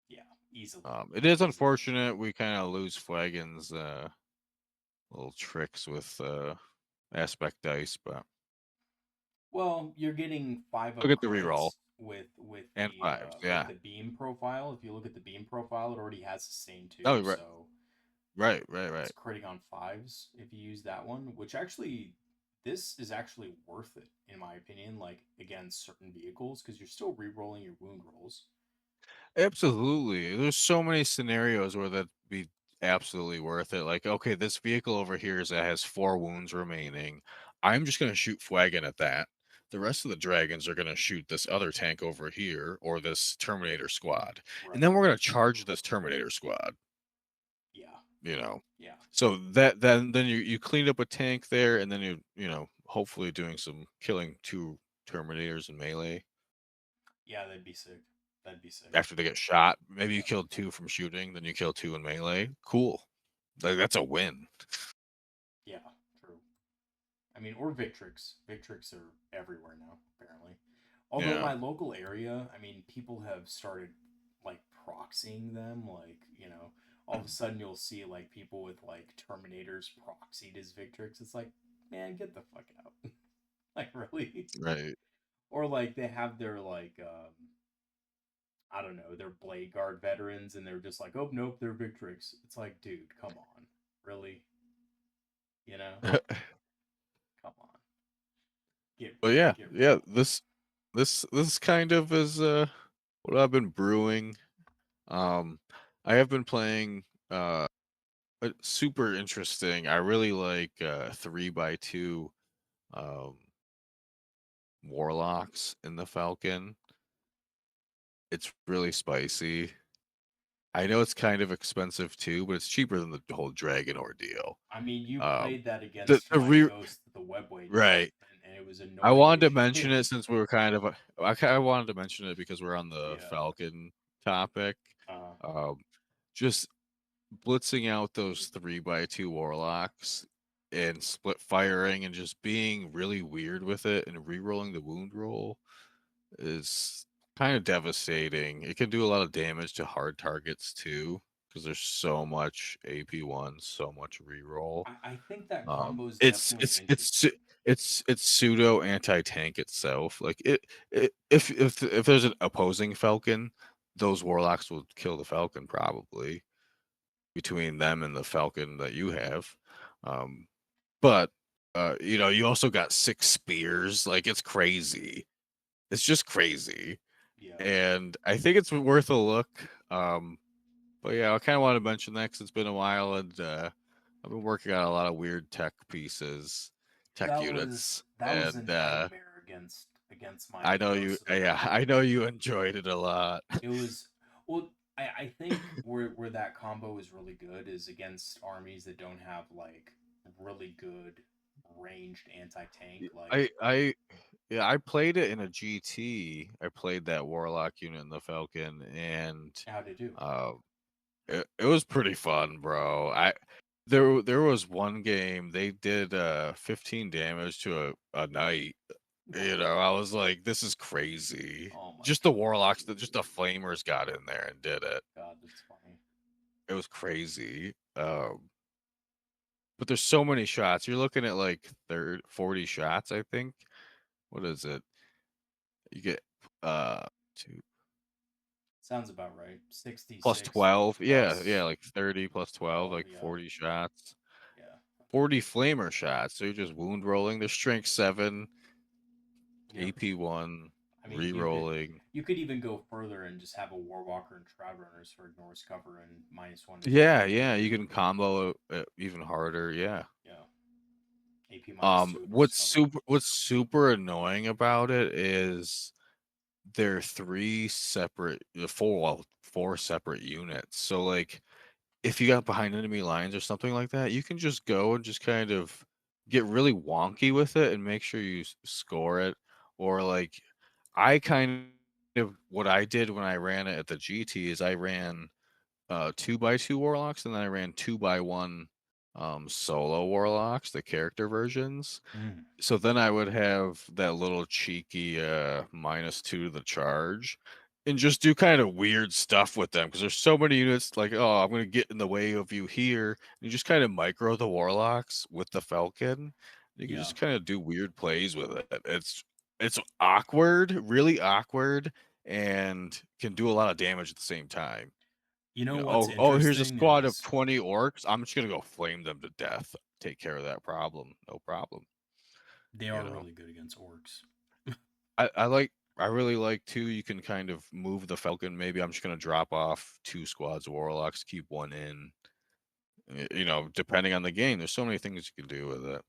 S1: Yeah, easily.
S2: It is
S1: Easily.
S2: unfortunate we kind of lose Fwagon's little tricks with aspect dice, but
S1: Well, you're getting 5
S2: look
S1: of
S2: at the reroll
S1: crits
S2: and fives.
S1: with
S2: Yeah.
S1: the beam profile. If you look at the beam profile, it already has sustain
S2: Oh,
S1: too,
S2: right,
S1: so
S2: right.
S1: it's critting on fives if you use that one, which actually this is actually worth it in my opinion, like against certain vehicles because you're still re-rolling your wound rolls.
S2: Absolutely. There's so many scenarios where that'd be absolutely worth it. Like, okay, this vehicle over here is that has 4 wounds remaining. I'm just gonna shoot Fwagon at that. The rest of the dragons are gonna shoot this other tank over here or this Terminator squad. And
S1: Right.
S2: then we're gonna charge this Terminator squad.
S1: Yeah.
S2: you know.
S1: Yeah.
S2: So then you clean up a tank there, and then hopefully doing some killing 2 Terminators in melee
S1: Yeah, that'd be sick. That'd be sick.
S2: after they get shot. Maybe you
S1: Yeah.
S2: killed 2 from shooting, then you kill 2 in melee. Cool. Like, that's a win.
S1: Yeah. True. I mean, or Victrix. Victrix are everywhere now, apparently. Although
S2: Yeah.
S1: my local area, I mean, people have started like proxying them. Like, all of a sudden you'll see like people with like Terminators proxied as Victrix. It's like, man, get the fuck out. Like, really?
S2: Right.
S1: Or like they have their like, I don't know, they're Blade Guard veterans and they're just like, oh, nope, they're Victrix. It's like, dude, come on. Really? You know? Come on. Get
S2: But yeah,
S1: get
S2: yeah,
S1: real.
S2: this kind of is what I've been brewing. Um I have been playing super interesting. I really like 3x2 um warlocks in the Falcon. It's really spicy. I know it's kind of expensive too, but it's cheaper than the whole dragon ordeal.
S1: I mean, you
S2: Um
S1: played that
S2: the
S1: against
S2: the
S1: my
S2: re
S1: Ghost the Webway
S2: right.
S1: detachment, and it was
S2: I wanted
S1: annoying
S2: to
S1: as
S2: mention
S1: shit.
S2: it since we were kind of I wanted to mention it because we're on the
S1: Yeah.
S2: Falcon topic.
S1: Uh,
S2: Um just blitzing out those 3x2 warlocks and split firing and just being really weird with it and re-rolling the wound roll is kind of devastating. It can do a lot of damage to hard targets too, because there's so much AP1, so much reroll.
S1: I think that
S2: Um,
S1: combo is
S2: it's
S1: definitely
S2: it's it's
S1: interesting.
S2: su- it's pseudo anti-tank itself. Like if there's an opposing Falcon, those warlocks will kill the Falcon probably between them and the Falcon that you have. Um, but you also got 6 spears. Like, it's crazy. It's just crazy.
S1: Yeah.
S2: And I think it's worth a look. But yeah, I kind of want to mention that because it's been a while, and I've been working on a lot of weird tech pieces, tech units,
S1: That was a
S2: and
S1: nightmare against my
S2: I know you.
S1: Ghost of the
S2: Yeah,
S1: Webway.
S2: I know you enjoyed it a lot.
S1: It was well. I think where that combo is really good is against armies that don't have like really good ranged anti tank. Like,
S2: I Yeah, I played it in a GT. I played that Warlock unit in the Falcon, and
S1: how to do?
S2: uh, it was pretty fun, bro. There was one game they did 15 damage to a knight.
S1: What?
S2: I was like, this is crazy.
S1: Oh my
S2: Just the
S1: fucking
S2: warlocks, just the
S1: dude!
S2: flamers got in there and did it.
S1: God, that's funny.
S2: It was crazy. But there's so many shots. You're looking at like 40 shots, I think. What is it? You get two
S1: Sounds about right.
S2: plus
S1: 66
S2: 12. Yeah,
S1: plus
S2: like 30 plus 12,
S1: 12.
S2: like
S1: Yeah.
S2: 40 shots.
S1: Yeah.
S2: 40 flamer shots. So you're just wound rolling. There's strength 7,
S1: Yep.
S2: AP1,
S1: I mean,
S2: re-rolling.
S1: you could even go further and just have a Warwalker and Shroud Runners for ignores cover and -1
S2: Yeah,
S1: AP.
S2: yeah, you can combo it even harder. Yeah.
S1: Yeah. AP -2 ignores cover.
S2: What's super annoying about it is they're 3 separate, 4 separate units. So like, if you got behind enemy lines or something like that, you can just go and just kind of get really wonky with it and make sure you score it. Or like, I kind of what I did when I ran it at the GT is I ran 2x2 warlocks, and then I ran 2x1 solo warlocks, the character versions.
S1: Mm.
S2: So then I would have that little cheeky -2 to the charge and just do kind of weird stuff with them because there's so many units like, oh, I'm gonna get in the way of you here. And you just kind of micro the warlocks with the Falcon. You can
S1: Yeah.
S2: just kind of do weird plays with it. It's awkward, really awkward, and can do a lot of damage at the same time.
S1: You know
S2: You know,
S1: what's
S2: oh, here's a
S1: interesting
S2: squad of
S1: is
S2: 20 orcs. I'm just gonna go flame them to death. Take care of that problem. No problem.
S1: they
S2: You
S1: are
S2: know.
S1: really good against orcs.
S2: I really like too. You can kind of move the Falcon. Maybe I'm just gonna drop off 2 squads of warlocks, keep one in. Depending on the game, there's so many things you can do with it.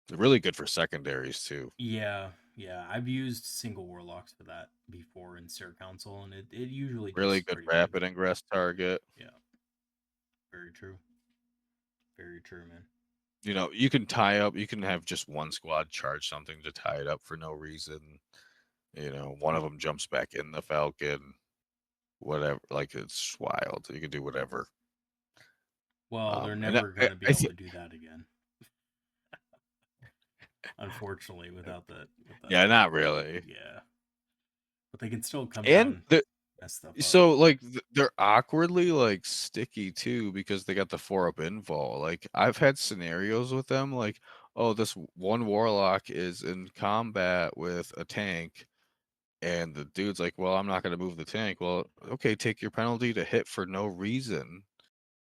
S2: It's really good for secondaries too.
S1: Yeah, yeah. I've used single warlocks for that before in Sir Council, and it usually
S2: Really
S1: does
S2: good
S1: pretty good.
S2: rapid ingress target.
S1: Yeah. true. Very true, man.
S2: You can tie up. You can have just one squad charge something to tie it up for no reason. One of them jumps back in the Falcon. Whatever, like it's wild. You can do whatever.
S1: Well, they're
S2: And
S1: never gonna be
S2: I
S1: able
S2: think,
S1: to do that again, unfortunately, without that. With that,
S2: yeah, not really.
S1: yeah. But they can still come down
S2: And
S1: and mess stuff up.
S2: so like they're awkwardly like sticky too because they got the 4-up invul. Like I've had scenarios with them like, oh, this one warlock is in combat with a tank, and the dude's like, well, I'm not gonna move the tank. Well, okay, take your penalty to hit for no reason.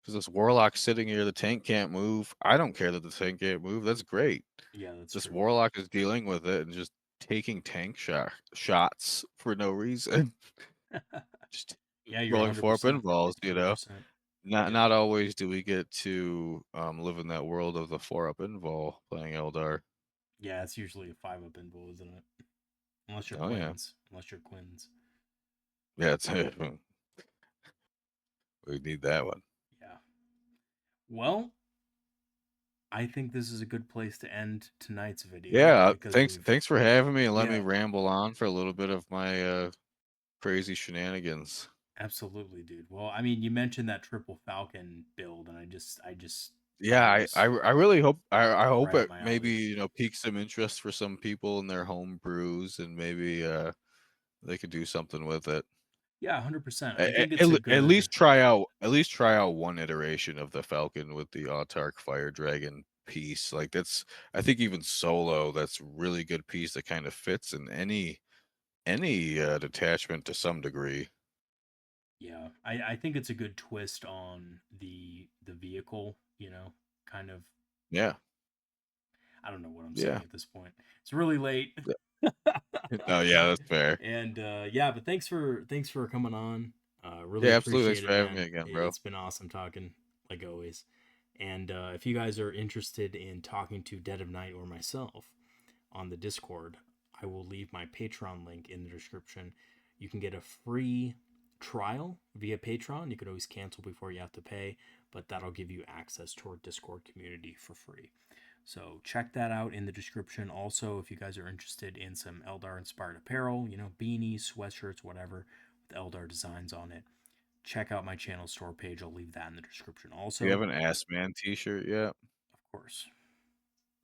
S2: Because this warlock's sitting here, the tank can't move. I don't care that the tank can't move. That's great.
S1: Yeah, that's
S2: This
S1: true.
S2: warlock is dealing with it and just taking tank shots for no reason. Just
S1: Yeah, you're
S2: rolling 4-up
S1: 100%.
S2: invols.
S1: 100%.
S2: Not
S1: Yep.
S2: not always do we get to live in that world of the 4-up invol playing Eldar.
S1: Yeah, it's usually a 5-up invul, isn't it? Unless you're
S2: Oh yeah,
S1: Quins. Unless you're Quins.
S2: yeah. It's we need that one.
S1: Yeah. Well, I think this is a good place to end tonight's video
S2: Yeah.
S1: because
S2: Thanks.
S1: we've,
S2: Thanks for having me and let me
S1: yeah,
S2: ramble on for a little bit of my crazy shenanigans.
S1: absolutely, dude. Well, I mean, you mentioned that triple Falcon build, and I just
S2: Yeah,
S1: thought it
S2: I really hope I hope
S1: right up
S2: it
S1: my
S2: maybe,
S1: alley.
S2: piques some interest for some people in their home brews and maybe they could do something with it.
S1: Yeah, 100%. I
S2: At,
S1: think it's
S2: at,
S1: a
S2: le-
S1: good,
S2: at least try out one iteration of the Falcon with the Autark Fire Dragon piece. Like that's I think even solo that's really good piece that kind of fits in any detachment to some degree.
S1: yeah. I think it's a good twist on the vehicle, kind of.
S2: Yeah.
S1: I don't know what I'm
S2: Yeah.
S1: saying at this point. It's really late.
S2: Oh yeah, that's fair.
S1: And yeah, but thanks for coming on. Really
S2: Yeah, absolutely. Thanks
S1: appreciate
S2: for
S1: it,
S2: having me
S1: man.
S2: again, bro.
S1: It's been awesome talking, like always. And if you guys are interested in talking to Dead of Night or myself on the Discord, I will leave my Patreon link in the description. You can get a free trial via Patreon. You could always cancel before you have to pay, but that'll give you access to our Discord community for free. So check that out in the description. Also, if you guys are interested in some Eldar inspired apparel, beanies, sweatshirts, whatever, with Eldar designs on it, check out my channel store page. I'll leave that in the description.
S2: Do you
S1: Also,
S2: have an Ass Man t-shirt yet?
S1: of course,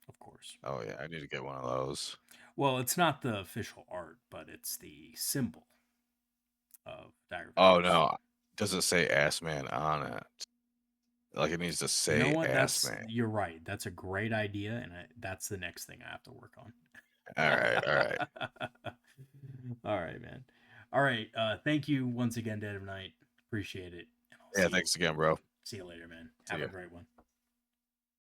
S1: of course.
S2: Oh yeah, I need to get one of those.
S1: Well, it's not the official art, but it's the symbol of Dire
S2: Oh
S1: Vengeance.
S2: no, does it say Ass Man on it? Like it needs to
S1: You know
S2: say
S1: what?
S2: Ass
S1: That's
S2: Man.
S1: You're right. That's a great idea, and that's the next thing I have to work on.
S2: All right, all right.
S1: All right, man. All right. Thank you once again, Dead of Night. Appreciate it. And I'll
S2: Yeah, thanks again, bro.
S1: see you later, man.
S2: See
S1: Have a
S2: ya.
S1: great one.